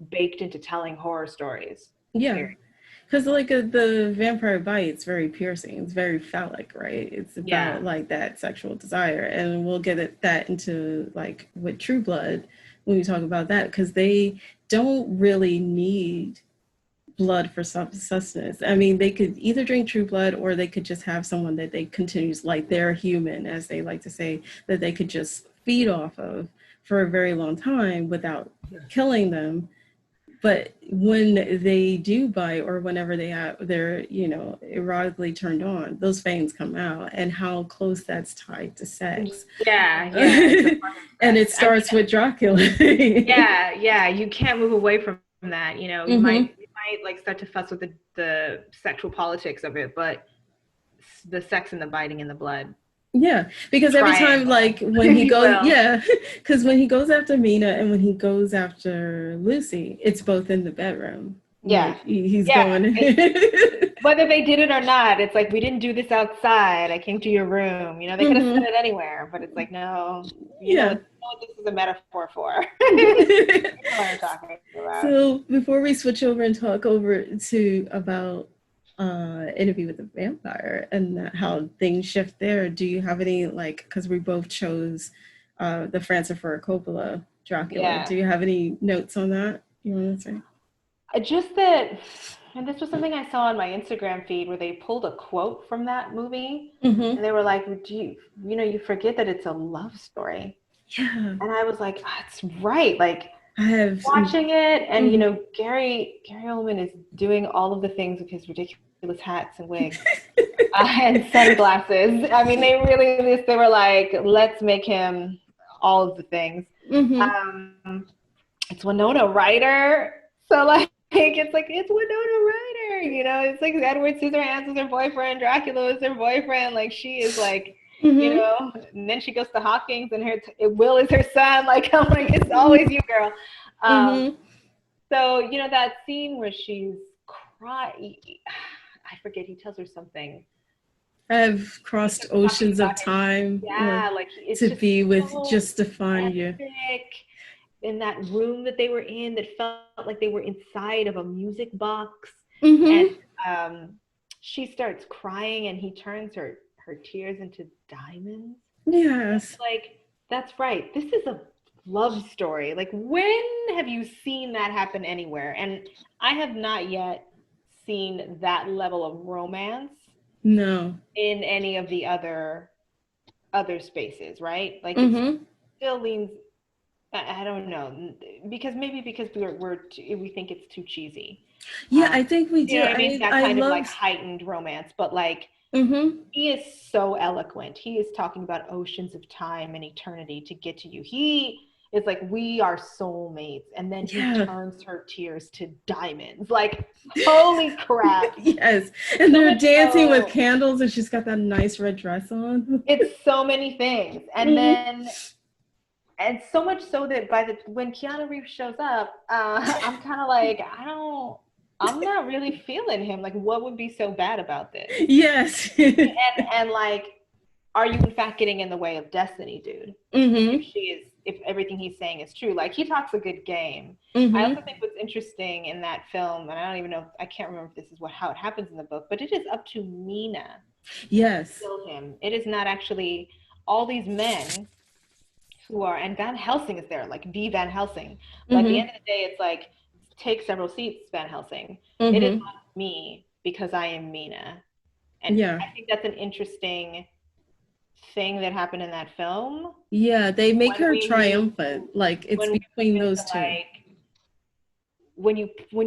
[SPEAKER 2] baked into telling horror stories,
[SPEAKER 1] Yeah.
[SPEAKER 2] period.
[SPEAKER 1] Because like the vampire bite, it's very piercing. It's very phallic, right? It's about
[SPEAKER 2] Yeah,
[SPEAKER 1] like that sexual desire, and we'll that into like with True Blood when we talk about that, because they don't really need blood for some sustenance. I mean, they could either drink True Blood, or they could just have someone that they continues, like they're human, as they like to say, that they could just feed off of for a very long time without killing them. But when they do bite, or whenever they're erotically turned on, those fangs come out, and how close that's tied to sex.
[SPEAKER 2] yeah, yeah. It's a
[SPEAKER 1] And
[SPEAKER 2] part of sex.
[SPEAKER 1] it
[SPEAKER 2] I mean,
[SPEAKER 1] starts with Dracula.
[SPEAKER 2] yeah, yeah. You can't move away from that.
[SPEAKER 1] Mm-hmm.
[SPEAKER 2] You might like start to fuss with the sexual politics of it, but the sex and the biting and the blood
[SPEAKER 1] Yeah, because every time,
[SPEAKER 2] triangle,
[SPEAKER 1] like when
[SPEAKER 2] if
[SPEAKER 1] he
[SPEAKER 2] you
[SPEAKER 1] goes,
[SPEAKER 2] will.
[SPEAKER 1] yeah, because when he goes after Mina and when he goes after Lucy, it's both in the bedroom.
[SPEAKER 2] Yeah,
[SPEAKER 1] Like he's
[SPEAKER 2] yeah.
[SPEAKER 1] going.
[SPEAKER 2] Whether they did it or not, it's like, we didn't do this outside. I came to your room. They could have said
[SPEAKER 1] Hmm.
[SPEAKER 2] it anywhere, but it's like, no,
[SPEAKER 1] Yeah.
[SPEAKER 2] you know what this is a metaphor for. You know what I'm talking about.
[SPEAKER 1] So before we switch over and talk over to about Interview with the Vampire and how things shift there, do you have any, like, because we both chose the Francis Ford Coppola Dracula.
[SPEAKER 2] Yeah.
[SPEAKER 1] Do you have any notes on that you want to say?
[SPEAKER 2] Just that, and this was something I saw on my Instagram feed where they pulled a quote from that movie,
[SPEAKER 1] Mm-hmm.
[SPEAKER 2] and they were like, "Do you, you know, you forget that it's a love story."
[SPEAKER 1] Yeah,
[SPEAKER 2] And I was like, "That's right." Like
[SPEAKER 1] I have.
[SPEAKER 2] watching it, and
[SPEAKER 1] Mhm.
[SPEAKER 2] Gary Oldman is doing all of the things with his ridiculous hats and wigs and sunglasses. I mean, they were like, let's make him all of the things.
[SPEAKER 1] Mm-hmm.
[SPEAKER 2] It's Winona Ryder, so like it's Winona Ryder. It's like Edward Scissorhands is her boyfriend, Dracula is her boyfriend. Like she is like.
[SPEAKER 1] Mm-hmm.
[SPEAKER 2] And then she goes to Hawkins, and Will is her son. Like I'm like, it's always you, girl.
[SPEAKER 1] Mm-hmm.
[SPEAKER 2] So that scene where she's crying, I forget. He tells her something.
[SPEAKER 1] I've crossed oceans of time,
[SPEAKER 2] Yeah, like it's
[SPEAKER 1] to
[SPEAKER 2] just
[SPEAKER 1] be with
[SPEAKER 2] so
[SPEAKER 1] just to find you.
[SPEAKER 2] epic. In that room that they were in, that felt like they were inside of a music box,
[SPEAKER 1] Mm-hmm.
[SPEAKER 2] and she starts crying, and he turns her tears into diamonds.
[SPEAKER 1] Yes.
[SPEAKER 2] Like that's right. This is a love story. Like when have you seen that happen anywhere? And I have not yet seen that level of romance
[SPEAKER 1] No.
[SPEAKER 2] in any of the other spaces, right? Like it
[SPEAKER 1] Mm-hmm.
[SPEAKER 2] still leans. I don't know, because maybe because we think it's too cheesy.
[SPEAKER 1] Yeah, I think we
[SPEAKER 2] You know
[SPEAKER 1] do.
[SPEAKER 2] what I mean? That
[SPEAKER 1] I
[SPEAKER 2] kind of like
[SPEAKER 1] love.
[SPEAKER 2] heightened romance, but like
[SPEAKER 1] Mm-hmm.
[SPEAKER 2] he is so eloquent. He is talking about oceans of time and eternity to get to you. He is like, we are soulmates, and then he
[SPEAKER 1] Yeah.
[SPEAKER 2] turns her tears to diamonds. Like, holy crap!
[SPEAKER 1] Yes. And
[SPEAKER 2] So
[SPEAKER 1] they're
[SPEAKER 2] much
[SPEAKER 1] dancing with
[SPEAKER 2] so,
[SPEAKER 1] candles, and she's got that nice red dress on.
[SPEAKER 2] it's so many things, and
[SPEAKER 1] Mm-hmm.
[SPEAKER 2] then and so much so that when Keanu Reeves shows up, I'm kind of like, I'm not really feeling him. Like, what would be so bad about this?
[SPEAKER 1] Yes.
[SPEAKER 2] And like, are you in fact getting in the way of destiny, dude?
[SPEAKER 1] Mm-hmm.
[SPEAKER 2] If everything he's saying is true, like he talks a good game. I
[SPEAKER 1] Mm-hmm.
[SPEAKER 2] also think what's interesting in that film, and I don't even know, I can't remember if this is how it happens in the book, but it is up to Mina to
[SPEAKER 1] Yes.
[SPEAKER 2] kill him. It is not actually all these men who are, and Van Helsing is there, like the Van Helsing. But at the
[SPEAKER 1] Mm-hmm.
[SPEAKER 2] end of the day, it's like, take several seats, Van Helsing. It is
[SPEAKER 1] Mm-hmm.
[SPEAKER 2] not me because I am Mina. And
[SPEAKER 1] Yeah.
[SPEAKER 2] I think that's an interesting thing that happened in that film.
[SPEAKER 1] Yeah, they make
[SPEAKER 2] When
[SPEAKER 1] her
[SPEAKER 2] we move,
[SPEAKER 1] triumphant. Like it's
[SPEAKER 2] when we move
[SPEAKER 1] between
[SPEAKER 2] into
[SPEAKER 1] those two.
[SPEAKER 2] like, when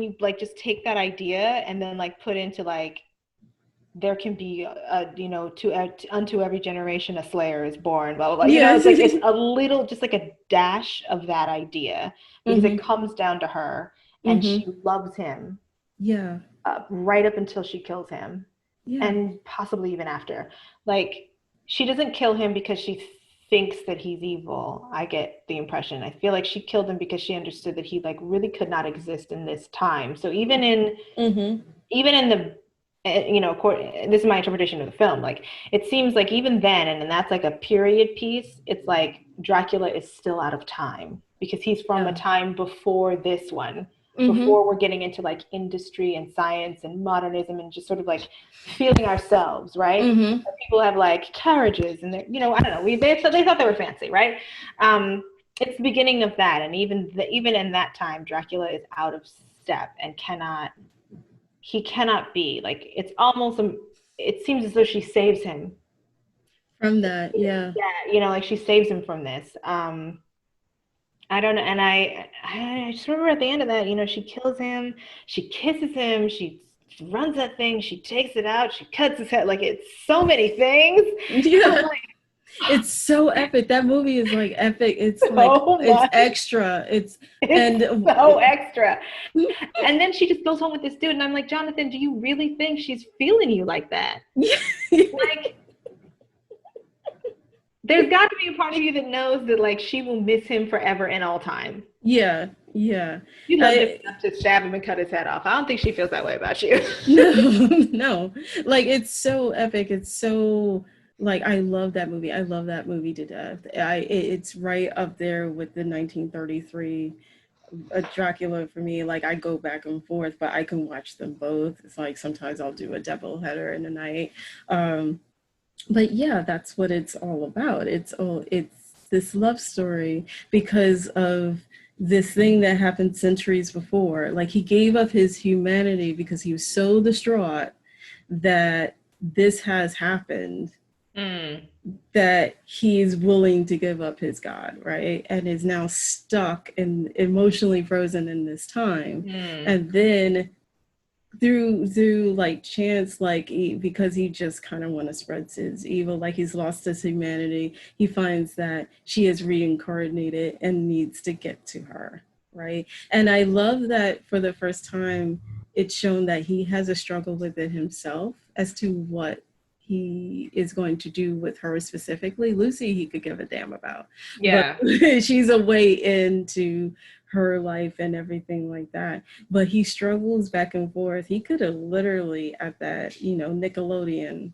[SPEAKER 2] you like just take that idea and then like put into like, there can be unto every generation a slayer is born, blah blah blah.
[SPEAKER 1] Yes.
[SPEAKER 2] It's like it's a little, just like a dash of that idea, because
[SPEAKER 1] Mm-hmm.
[SPEAKER 2] it comes down to her, and
[SPEAKER 1] Mm-hmm.
[SPEAKER 2] she loves him
[SPEAKER 1] Yeah.
[SPEAKER 2] right up until she kills him,
[SPEAKER 1] Yeah.
[SPEAKER 2] and possibly even after. Like she doesn't kill him because she thinks that he's evil. I get the impression. I feel like she killed him because she understood that he like really could not exist in this time. So
[SPEAKER 1] Mm-hmm.
[SPEAKER 2] even in the this is my interpretation of the film, like it seems like even then, and that's like a period piece, it's like Dracula is still out of time because he's from a
[SPEAKER 1] Yeah.
[SPEAKER 2] time before this one,
[SPEAKER 1] Mm-hmm.
[SPEAKER 2] before we're getting into like industry and science and modernism and just sort of like feeling ourselves, right?
[SPEAKER 1] Mm-hmm.
[SPEAKER 2] People have like carriages, and I don't know, they thought they were fancy, right? It's the beginning of that, and even in that time, Dracula is out of step and cannot be like, it's almost it seems as though she saves him.
[SPEAKER 1] From that, yeah.
[SPEAKER 2] Yeah, like she saves him from this. I don't know, and I just remember at the end of that, she kills him, she kisses him, she runs that thing, she takes it out, she cuts his head. Like it's so many things. I'm
[SPEAKER 1] Yeah.
[SPEAKER 2] like,
[SPEAKER 1] It's so epic. That movie is like epic. It's like
[SPEAKER 2] so
[SPEAKER 1] it's
[SPEAKER 2] much.
[SPEAKER 1] extra. It's
[SPEAKER 2] It's
[SPEAKER 1] and
[SPEAKER 2] so extra. And then she just goes home with this dude, and I'm like, Jonathan, do you really think she's feeling you like that? Like, there's got to be a part of you that knows that like she will miss him forever and all time.
[SPEAKER 1] yeah, yeah.
[SPEAKER 2] You loved him enough to stab him and cut his head off. I don't think she feels that way about you.
[SPEAKER 1] No, no. Like it's so epic. It's so like I love that movie. I love that movie to death. It's right up there with the 1933 Dracula for me. Like I go back and forth, but I can watch them both. It's like sometimes I'll do a double header in the night. But yeah, that's what it's all about. It's this love story because of this thing that happened centuries before. Like, he gave up his humanity because he was so distraught that this has happened, that he's willing to give up his God, right? And is now stuck and emotionally frozen in this time. And then through like chance, like because he just kind of want to spread his evil, like he's lost his humanity, he finds that she is reincarnated and needs to get to her, right? And I love that for the first time it's shown that he has a struggle within himself as to what he is going to do with her specifically. Lucy, he could give a damn about.
[SPEAKER 2] Yeah.
[SPEAKER 1] But she's a way into her life and everything like that. But he struggles back and forth. He could have literally at that, Nickelodeon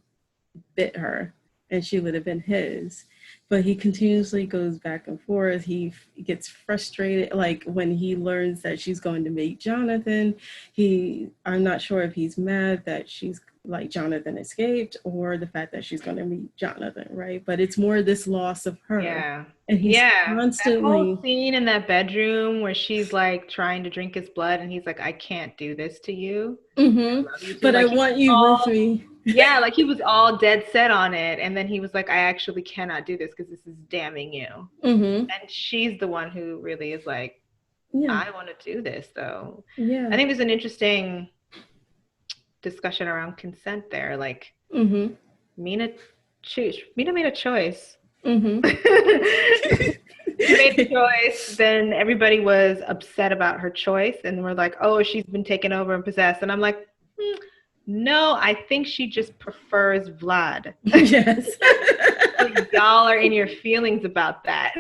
[SPEAKER 1] bit her and she would have been his. But he continuously goes back and forth. He gets frustrated, like when he learns that she's going to meet Jonathan. I'm not sure if he's mad that she's like Jonathan escaped or the fact that she's going to meet Jonathan, right? But it's more this loss of her.
[SPEAKER 2] Yeah.
[SPEAKER 1] And he's constantly...
[SPEAKER 2] That whole scene in that bedroom where she's like trying to drink his blood and he's like, I can't do this to you.
[SPEAKER 1] But like, I want you with me.
[SPEAKER 2] Yeah, like he was all dead set on it. And then he was like, I actually cannot do this because this is damning you. And she's the one who really is like, I want to do this though. I think there's an interesting discussion around consent there. Like, Mina made a choice. She made a choice, then everybody was upset about her choice and we're like, oh, she's been taken over and possessed. And I'm like, no, I think she just prefers Vlad.
[SPEAKER 1] Yes.
[SPEAKER 2] Like, y'all are in your feelings about that.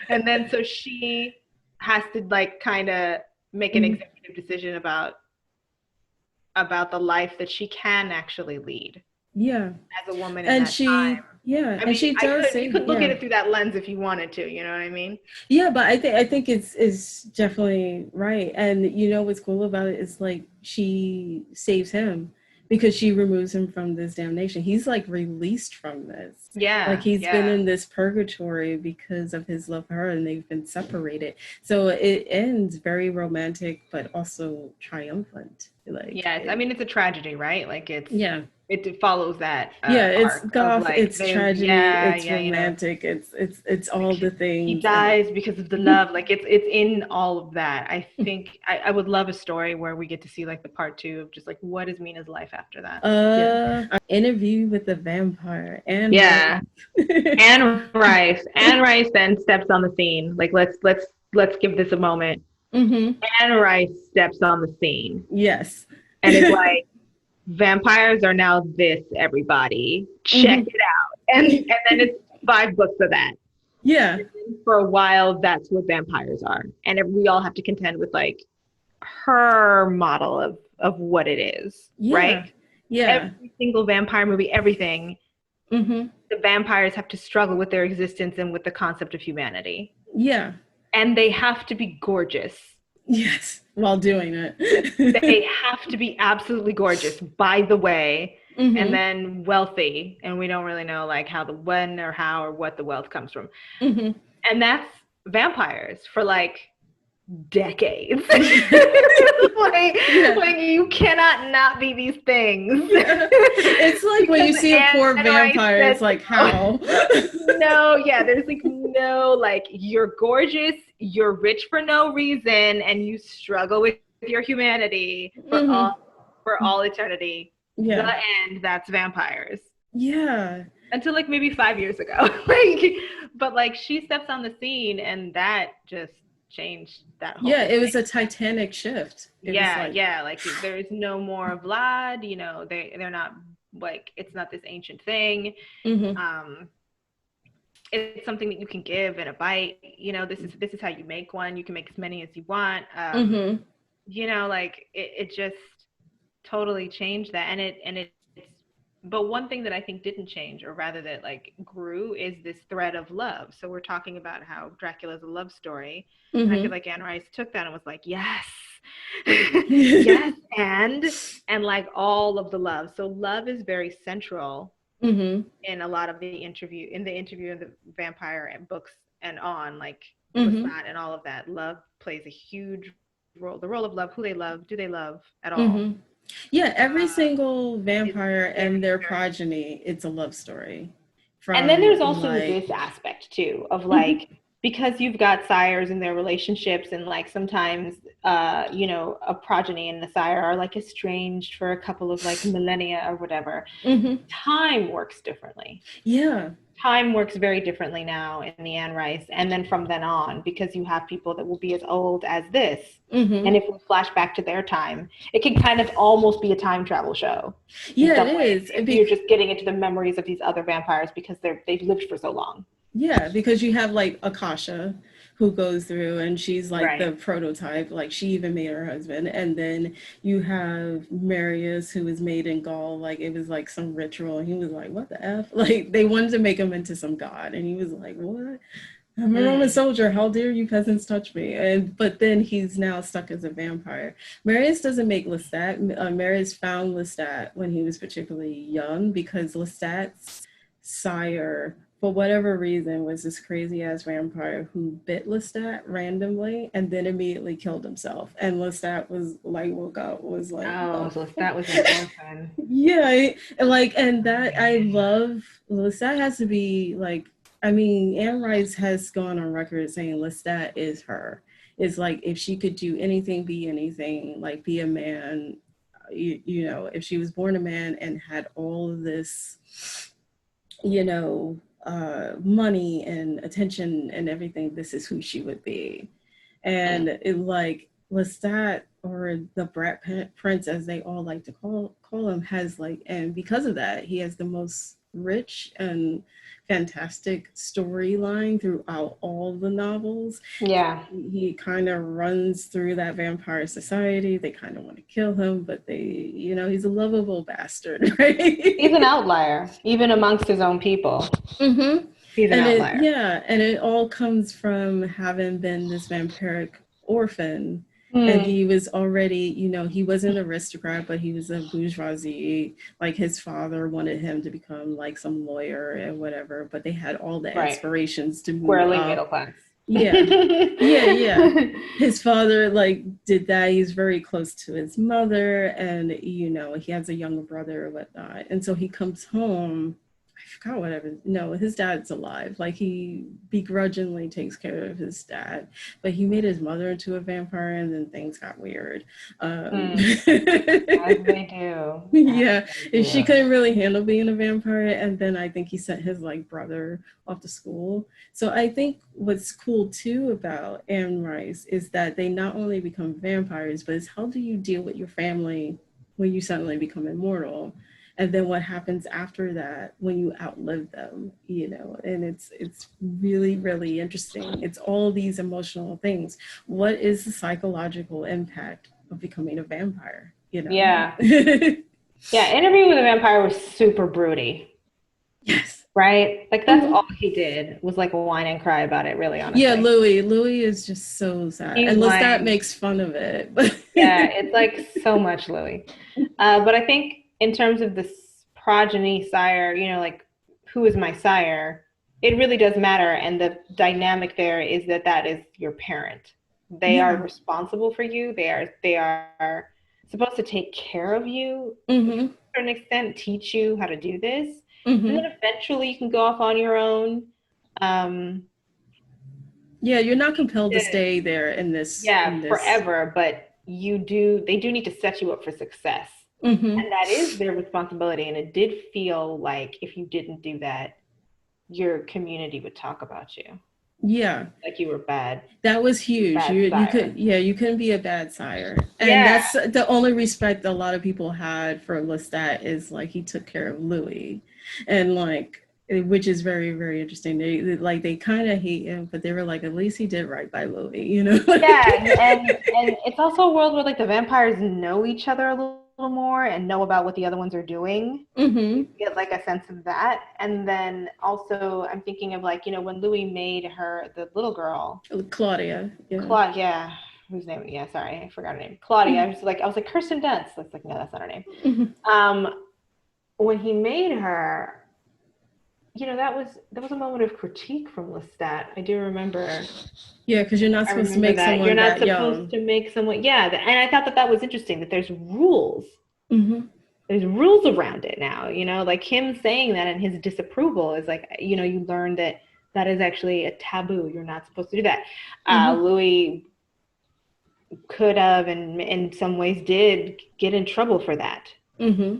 [SPEAKER 2] And then so she has to like kind of make an executive decision about the life that she can actually lead.
[SPEAKER 1] Yeah.
[SPEAKER 2] As a woman in that time.
[SPEAKER 1] Yeah,
[SPEAKER 2] I mean,
[SPEAKER 1] she does say,
[SPEAKER 2] you could look at it through that lens if you wanted to, you know what I mean?
[SPEAKER 1] Yeah, but I think it's definitely right. And what's cool about it is like she saves him because she removes him from this damnation. He's like released from this.
[SPEAKER 2] Yeah.
[SPEAKER 1] Like he's been in this purgatory because of his love for her and they've been separated. So it ends very romantic but also triumphant. Like,
[SPEAKER 2] I mean, it's a tragedy, right? Like it follows that.
[SPEAKER 1] It's goth,
[SPEAKER 2] like,
[SPEAKER 1] it's tragedy, it's romantic, it's all the things.
[SPEAKER 2] He dies because of the love. Like it's in all of that. I think I would love a story where we get to see like the part 2 of just like what is Mina's life after that.
[SPEAKER 1] Interview with the vampire and
[SPEAKER 2] and Rice. And Rice then steps on the scene. Like let's give this a moment. And Rice steps on the scene.
[SPEAKER 1] Yes.
[SPEAKER 2] And it's like, vampires are now this, everybody. Check it out. And then it's 5 books of that.
[SPEAKER 1] Yeah.
[SPEAKER 2] For a while, that's what vampires are. And we all have to contend with like her model of what it is. Right?
[SPEAKER 1] Yeah.
[SPEAKER 2] Every single vampire movie, everything, the vampires have to struggle with their existence and with the concept of humanity.
[SPEAKER 1] Yeah.
[SPEAKER 2] And they have to be gorgeous.
[SPEAKER 1] Yes, while doing it.
[SPEAKER 2] They have to be absolutely gorgeous, by the way, and then wealthy. And we don't really know like when or how or what the wealth comes from. And that's vampires for like decades. Like you cannot not be these things.
[SPEAKER 1] It's like when you see a poor vampire, it's like how?
[SPEAKER 2] There's like no, like you're gorgeous, you're rich for no reason, and you struggle with your humanity for all eternity. The end, that's vampires.
[SPEAKER 1] Yeah.
[SPEAKER 2] Until like maybe 5 years ago. But she steps on the scene and that just changed that whole thing.
[SPEAKER 1] It was a titanic shift.
[SPEAKER 2] Like there's no more Vlad, they're not like, it's not this ancient thing. It's something that you can give in a bite. This is how you make one. You can make as many as you want. Like it just totally changed that. But one thing that I think didn't change, or rather that like grew, is this thread of love. So we're talking about how Dracula is a love story. And I feel like Anne Rice took that and was like, yes, yes, and like all of the love. So love is very central in a lot of the interview of the vampire and books and on, like Lestat and all of that. Love plays a huge role. The role of love, who they love, do they love at all?
[SPEAKER 1] Yeah, every single vampire and their progeny, it's a love story.
[SPEAKER 2] And then there's also this aspect too of like, because you've got sires and their relationships, and like sometimes a progeny and the sire are like estranged for a couple of like millennia or whatever. Time works differently.
[SPEAKER 1] Yeah,
[SPEAKER 2] time works very differently now in the Anne Rice, and then from then on, because you have people that will be as old as this, and if we flash back to their time, it can kind of almost be a time travel show.
[SPEAKER 1] Yeah, it is.
[SPEAKER 2] If you're just getting into the memories of these other vampires because they've lived for so long.
[SPEAKER 1] Yeah, because you have like Akasha, who goes through, and she's like the prototype, like she even made her husband. And then you have Marius, who was made in Gaul, like it was like some ritual, and he was like, what the F? Like they wanted to make him into some god, and he was like, what? I'm a Roman soldier, how dare you peasants touch me? But then he's now stuck as a vampire. Marius doesn't make Lestat. Marius found Lestat when he was particularly young, because Lestat's sire, for whatever reason, was this crazy ass vampire who bit Lestat randomly and then immediately killed himself. And Lestat was like, woke up, was like,
[SPEAKER 2] oh, so Lestat was an orphan.
[SPEAKER 1] Yeah, and that I love. Lestat has to be like, I mean, Anne Rice has gone on record saying Lestat is her. It's like if she could do anything, be anything, like be a man, you know, if she was born a man and had all of this, money and attention and everything, this is who she would be. And it like Lestat, or the Brat Prince, as they all like to call him, has like, and because of that, he has the most rich and fantastic storyline throughout all the novels.
[SPEAKER 2] Yeah.
[SPEAKER 1] He kind of runs through that vampire society. They kind of want to kill him, but they, he's a lovable bastard, right?
[SPEAKER 2] He's an outlier, even amongst his own people. He's an outlier.
[SPEAKER 1] And it all comes from having been this vampiric orphan. And he was already, he was an aristocrat, but he was a bourgeoisie. Like his father wanted him to become like some lawyer and whatever, but they had all the aspirations to move
[SPEAKER 2] squarely
[SPEAKER 1] up.
[SPEAKER 2] Middle class.
[SPEAKER 1] Yeah. His father like did that. He's very close to his mother, and he has a younger brother or whatnot. And so he comes home. I forgot whatever. No, his dad's alive. Like he begrudgingly takes care of his dad, but he made his mother into a vampire, and then things got weird.
[SPEAKER 2] As they do.
[SPEAKER 1] Yeah, and she couldn't really handle being a vampire, and then I think he sent his like brother off to school. So I think what's cool too about Anne Rice is that they not only become vampires, but it's how do you deal with your family when you suddenly become immortal. And then what happens after that when you outlive them, and it's really, really interesting. It's all these emotional things. What is the psychological impact of becoming a vampire?
[SPEAKER 2] Yeah. Yeah, Interview with a Vampire was super broody.
[SPEAKER 1] Yes.
[SPEAKER 2] Right? Like that's all he did was like whine and cry about it, really, honestly.
[SPEAKER 1] Yeah, Louis is just so sad. And Lestat makes fun of it.
[SPEAKER 2] Yeah, it's like so much Louis. But I think in terms of this progeny sire, like who is my sire, it really does matter. And the dynamic there is that is your parent. They are responsible for you. They are supposed to take care of you to a certain extent, teach you how to do this. And then eventually you can go off on your own.
[SPEAKER 1] Yeah, you're not compelled to stay there in this.
[SPEAKER 2] Forever, but they do need to set you up for success. And that is their responsibility. And it did feel like if you didn't do that, your community would talk about you.
[SPEAKER 1] Yeah.
[SPEAKER 2] Like you were bad.
[SPEAKER 1] That was huge. You couldn't be a bad sire. And that's the only respect a lot of people had for Lestat, is like he took care of Louis. And like, which is very, very interesting. They kind of hate him, but they were like, at least he did right by Louis,
[SPEAKER 2] Yeah, and it's also a world where like the vampires know each other a little more and know about what the other ones are doing. You get like a sense of that. And then also I'm thinking of like, when Louis made her the little girl.
[SPEAKER 1] Claudia.
[SPEAKER 2] Whose name? Yeah, sorry, I forgot her name. Claudia. I was like Kirsten Dunst. That's like, no, that's not her name. When he made her, that was a moment of critique from Lestat. I do remember.
[SPEAKER 1] Yeah, because you're not
[SPEAKER 2] I
[SPEAKER 1] supposed to
[SPEAKER 2] remember
[SPEAKER 1] make
[SPEAKER 2] that you're
[SPEAKER 1] someone
[SPEAKER 2] not
[SPEAKER 1] that
[SPEAKER 2] supposed
[SPEAKER 1] young.
[SPEAKER 2] to make someone. Yeah, and I thought that that was interesting. That there's rules.
[SPEAKER 1] Mm-hmm.
[SPEAKER 2] There's rules around it now. Like him saying that and his disapproval is like, you learn that that is actually a taboo. You're not supposed to do that.
[SPEAKER 1] Mm-hmm.
[SPEAKER 2] Louis could have, and in some ways did, get in trouble for that.
[SPEAKER 1] Mm-hmm.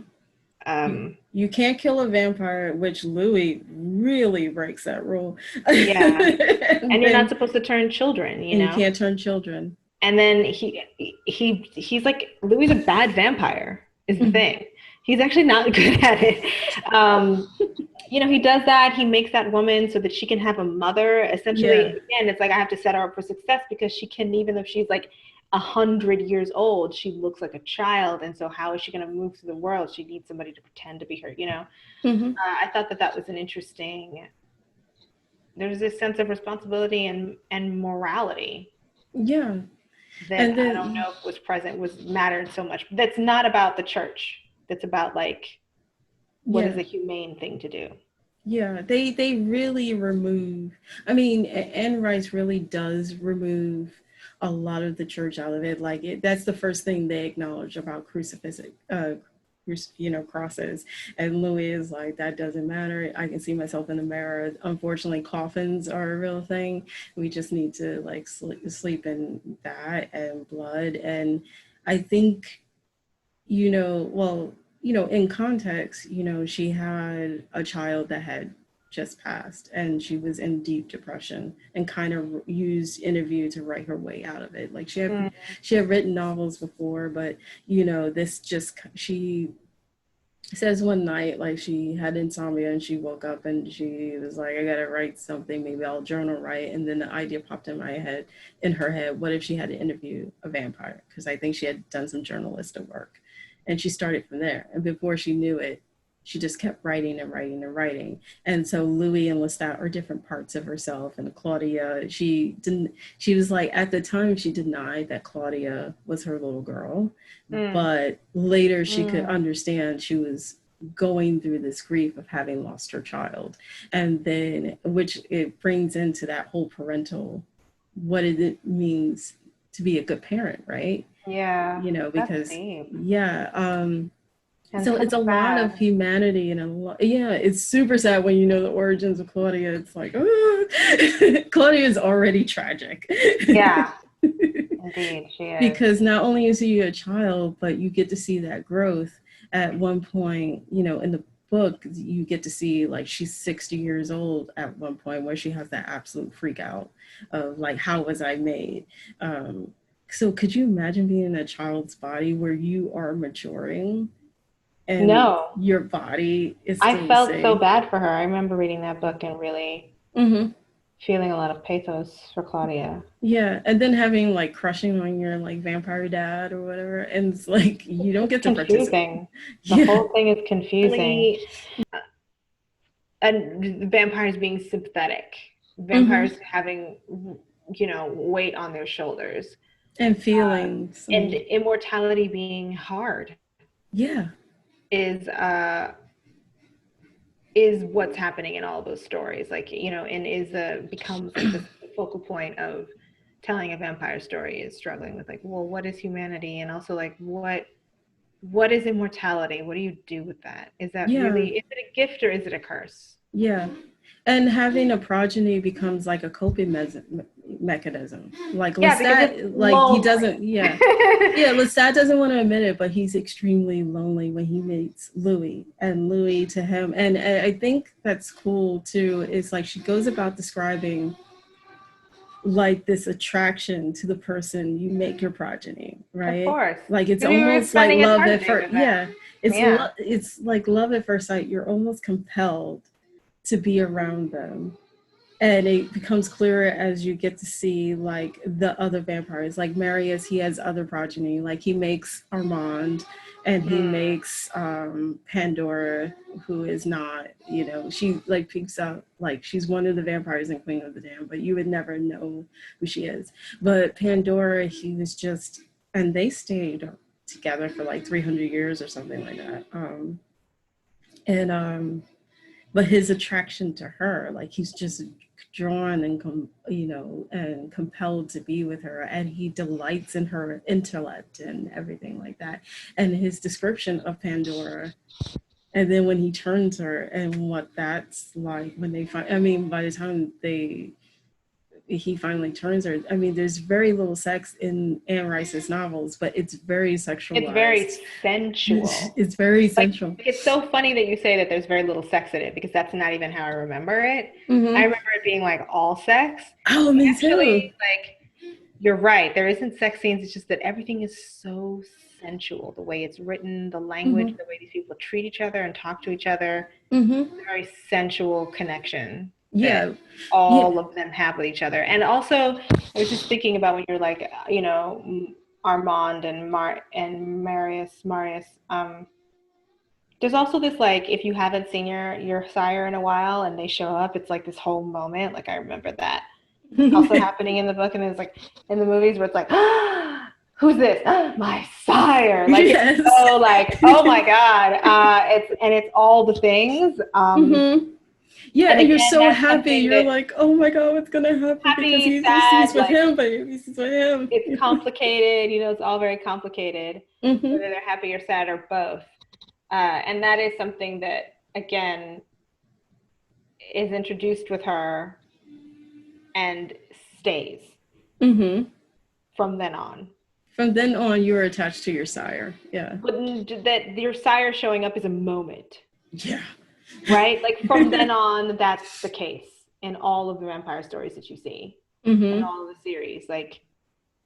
[SPEAKER 2] Um,
[SPEAKER 1] you can't kill a vampire, which Louis really breaks that rule.
[SPEAKER 2] yeah, and you're not
[SPEAKER 1] then,
[SPEAKER 2] supposed to turn children,
[SPEAKER 1] and you can't turn children.
[SPEAKER 2] And then he's like, Louis is a bad vampire is the thing. He's actually not good at it. He does that. He makes that woman so that she can have a mother. Essentially,
[SPEAKER 1] Yeah.
[SPEAKER 2] again, it's like I have to set her up for success because she can, even if she's like 100 years old, she looks like a child. And so how is she going to move through the world? She needs somebody to pretend to be her,
[SPEAKER 1] Mm-hmm.
[SPEAKER 2] I thought that that was an interesting, there's this sense of responsibility and morality.
[SPEAKER 1] Yeah.
[SPEAKER 2] That
[SPEAKER 1] And
[SPEAKER 2] I don't know if mattered so much. That's not about the church. That's about like what is a humane thing to do.
[SPEAKER 1] Yeah, they really remove. I mean, Anne Rice really does remove a lot of the church out of it. Like that's the first thing they acknowledge about crosses. And Louis is like, that doesn't matter. I can see myself in the mirror. Unfortunately, coffins are a real thing. We just need to like sleep in that and blood. And I think, in context, she had a child that had just passed and she was in deep depression and kind of used interview to write her way out of it. Like she had written novels before, but she says one night like she had insomnia and she woke up and she was like, I gotta write something, maybe I'll journal write. And then the idea popped in her head, what if she had to interview a vampire? Because I think she had done some journalistic work. And she started from there. And before she knew it, she just kept writing and writing and writing. And so Louis and Lestat are different parts of herself. And Claudia, she was like, at the time, she denied that Claudia was her little girl. But later she could understand she was going through this grief of having lost her child. And then, which it brings into that whole parental, what it means to be a good parent, right?
[SPEAKER 2] Yeah.
[SPEAKER 1] Because
[SPEAKER 2] and
[SPEAKER 1] so it's a lot of humanity and it's super sad when you know the origins of Claudia. It's like, Claudia is already tragic.
[SPEAKER 2] Yeah. Indeed, she is.
[SPEAKER 1] Because not only is he a child, but you get to see that growth. At one point, in the book, you get to see like she's 60 years old at one point where she has that absolute freak out of like, how was I made? So could you imagine being in a child's body where you are maturing and your body is still
[SPEAKER 2] I felt so bad for her. I remember reading that book and really feeling a lot of pathos for Claudia.
[SPEAKER 1] Yeah, and then having like crushing on your like vampire dad or whatever, and it's like you don't get to participate.
[SPEAKER 2] The whole thing is confusing. And vampires being sympathetic, vampires having weight on their shoulders,
[SPEAKER 1] and feelings,
[SPEAKER 2] and immortality being hard.
[SPEAKER 1] Yeah,
[SPEAKER 2] is what's happening in all those stories, like and becomes like the focal point of telling a vampire story, is struggling with like, well, what is humanity, and also like what is immortality? What do you do with that? Is that really, is it a gift or is it a curse?
[SPEAKER 1] Yeah. And having a progeny becomes like a coping mechanism. Like Lestat, like he doesn't, Lestat doesn't want to admit it, but he's extremely lonely when he meets Louis, and Louis to him. And I think that's cool too, is like she goes about describing like this attraction to the person you make your progeny, right?
[SPEAKER 2] Of course.
[SPEAKER 1] Like it's almost like love at first. Yeah. It's like love at first sight. You're almost compelled to be around them. And it becomes clearer as you get to see like the other vampires. Like Marius, he has other progeny. Like he makes Armand, and he makes Pandora, who is not, she like peeks out, like she's one of the vampires in Queen of the Damned, but you would never know who she is. But Pandora, he was just, and they stayed together for like 300 years or something like that. but his attraction to her, like he's just drawn and and compelled to be with her, and he delights in her intellect and everything like that. And his description of Pandora, and then when he turns her and what that's like when they find, I mean, by the time he finally turns her, I mean, there's very little sex in Anne Rice's novels, but it's very sexualized.
[SPEAKER 2] It's very sensual.
[SPEAKER 1] It's very sensual.
[SPEAKER 2] Like, it's so funny that you say that there's very little sex in it, because that's not even how I remember it. I remember it being like all sex.
[SPEAKER 1] Oh, me
[SPEAKER 2] actually,
[SPEAKER 1] too.
[SPEAKER 2] Like, you're right. There isn't sex scenes. It's just that everything is so sensual. The way it's written, the language, the way these people treat each other and talk to each other. It's a very sensual connection.
[SPEAKER 1] Yeah.
[SPEAKER 2] All of them have with each other. And also, I was just thinking about when you're like, you know, Armand and Marius. There's also this, like, if you haven't seen your sire in a while and they show up, it's like this whole moment. Like, I remember that also happening in the book, and it's like in the movies where it's like, ah, who's this? Ah, my sire. Like, yes. It's so like, oh my God. It's all the things.
[SPEAKER 1] Yeah, and you're so happy. You're like, oh my God, what's gonna happen? Because he's with him, but he's with him.
[SPEAKER 2] It's complicated, you know, it's all very complicated. Whether they're happy or sad or both. And that is something that, again, is introduced with her and stays from then on. From then on,
[SPEAKER 1] you're attached to your sire. Yeah.
[SPEAKER 2] But that your sire showing up is a moment.
[SPEAKER 1] Yeah.
[SPEAKER 2] Right? Like, from then on, that's the case in all of the vampire stories that you see, in all of the series. Like,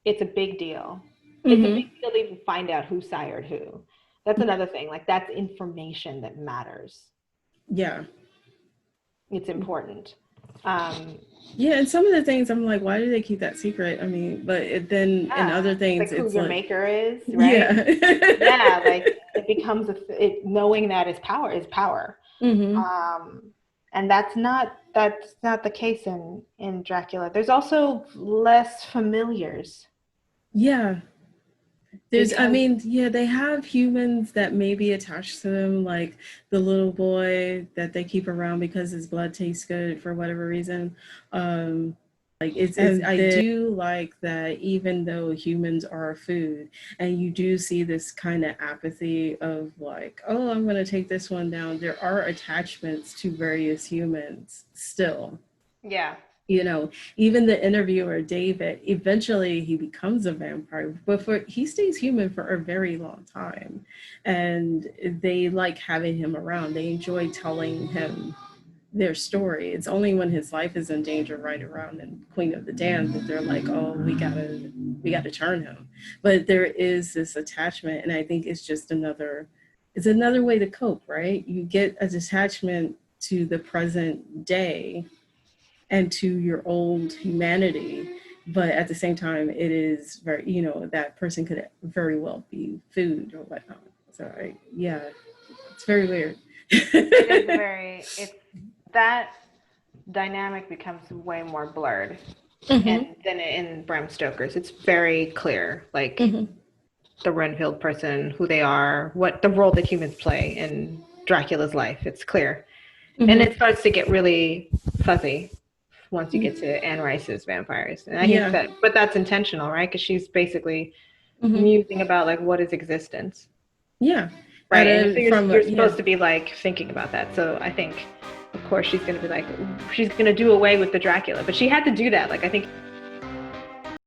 [SPEAKER 2] it's a big deal. It's a big deal to even find out who sired who. That's another thing. Like, that's information that matters.
[SPEAKER 1] Yeah.
[SPEAKER 2] It's important.
[SPEAKER 1] Yeah, and some of the things I'm like, why do they keep that secret? I mean, but then in other things,
[SPEAKER 2] like who
[SPEAKER 1] it's
[SPEAKER 2] your
[SPEAKER 1] like,
[SPEAKER 2] maker is, right?
[SPEAKER 1] Yeah.
[SPEAKER 2] Yeah, like, it becomes knowing that is power. And that's not the case in Dracula. There's also less familiars.
[SPEAKER 1] Yeah. They have humans that may be attached to them, like the little boy that they keep around because his blood tastes good for whatever reason. I do like that, even though humans are food, and you do see this kind of apathy of like, oh, I'm going to take this one down. There are attachments to various humans still.
[SPEAKER 2] Yeah.
[SPEAKER 1] You know, even the interviewer, David, eventually he becomes a vampire, but he stays human for a very long time. And they like having him around. They enjoy telling him their story. It's only when his life is in danger right around in Queen of the Damned that they're like, oh, we gotta turn him. But there is this attachment, and I think it's just another way to cope, right? You get a detachment to the present day and to your old humanity, but at the same time, it is very, you know, that person could very well be food or whatnot. So it's very weird.
[SPEAKER 2] That dynamic becomes way more blurred than in Bram Stoker's. It's very clear, like the Renfield person, who they are, what the role that humans play in Dracula's life. It's clear. And it starts to get really fuzzy once you get to Anne Rice's vampires. And I think that, but that's intentional, right? Because she's basically musing about, like, what is existence?
[SPEAKER 1] Yeah.
[SPEAKER 2] Right. And so you're supposed to be like thinking about that. So I think, of course, she's going to be like, she's going to do away with the Dracula, but she had to do that. Like, I think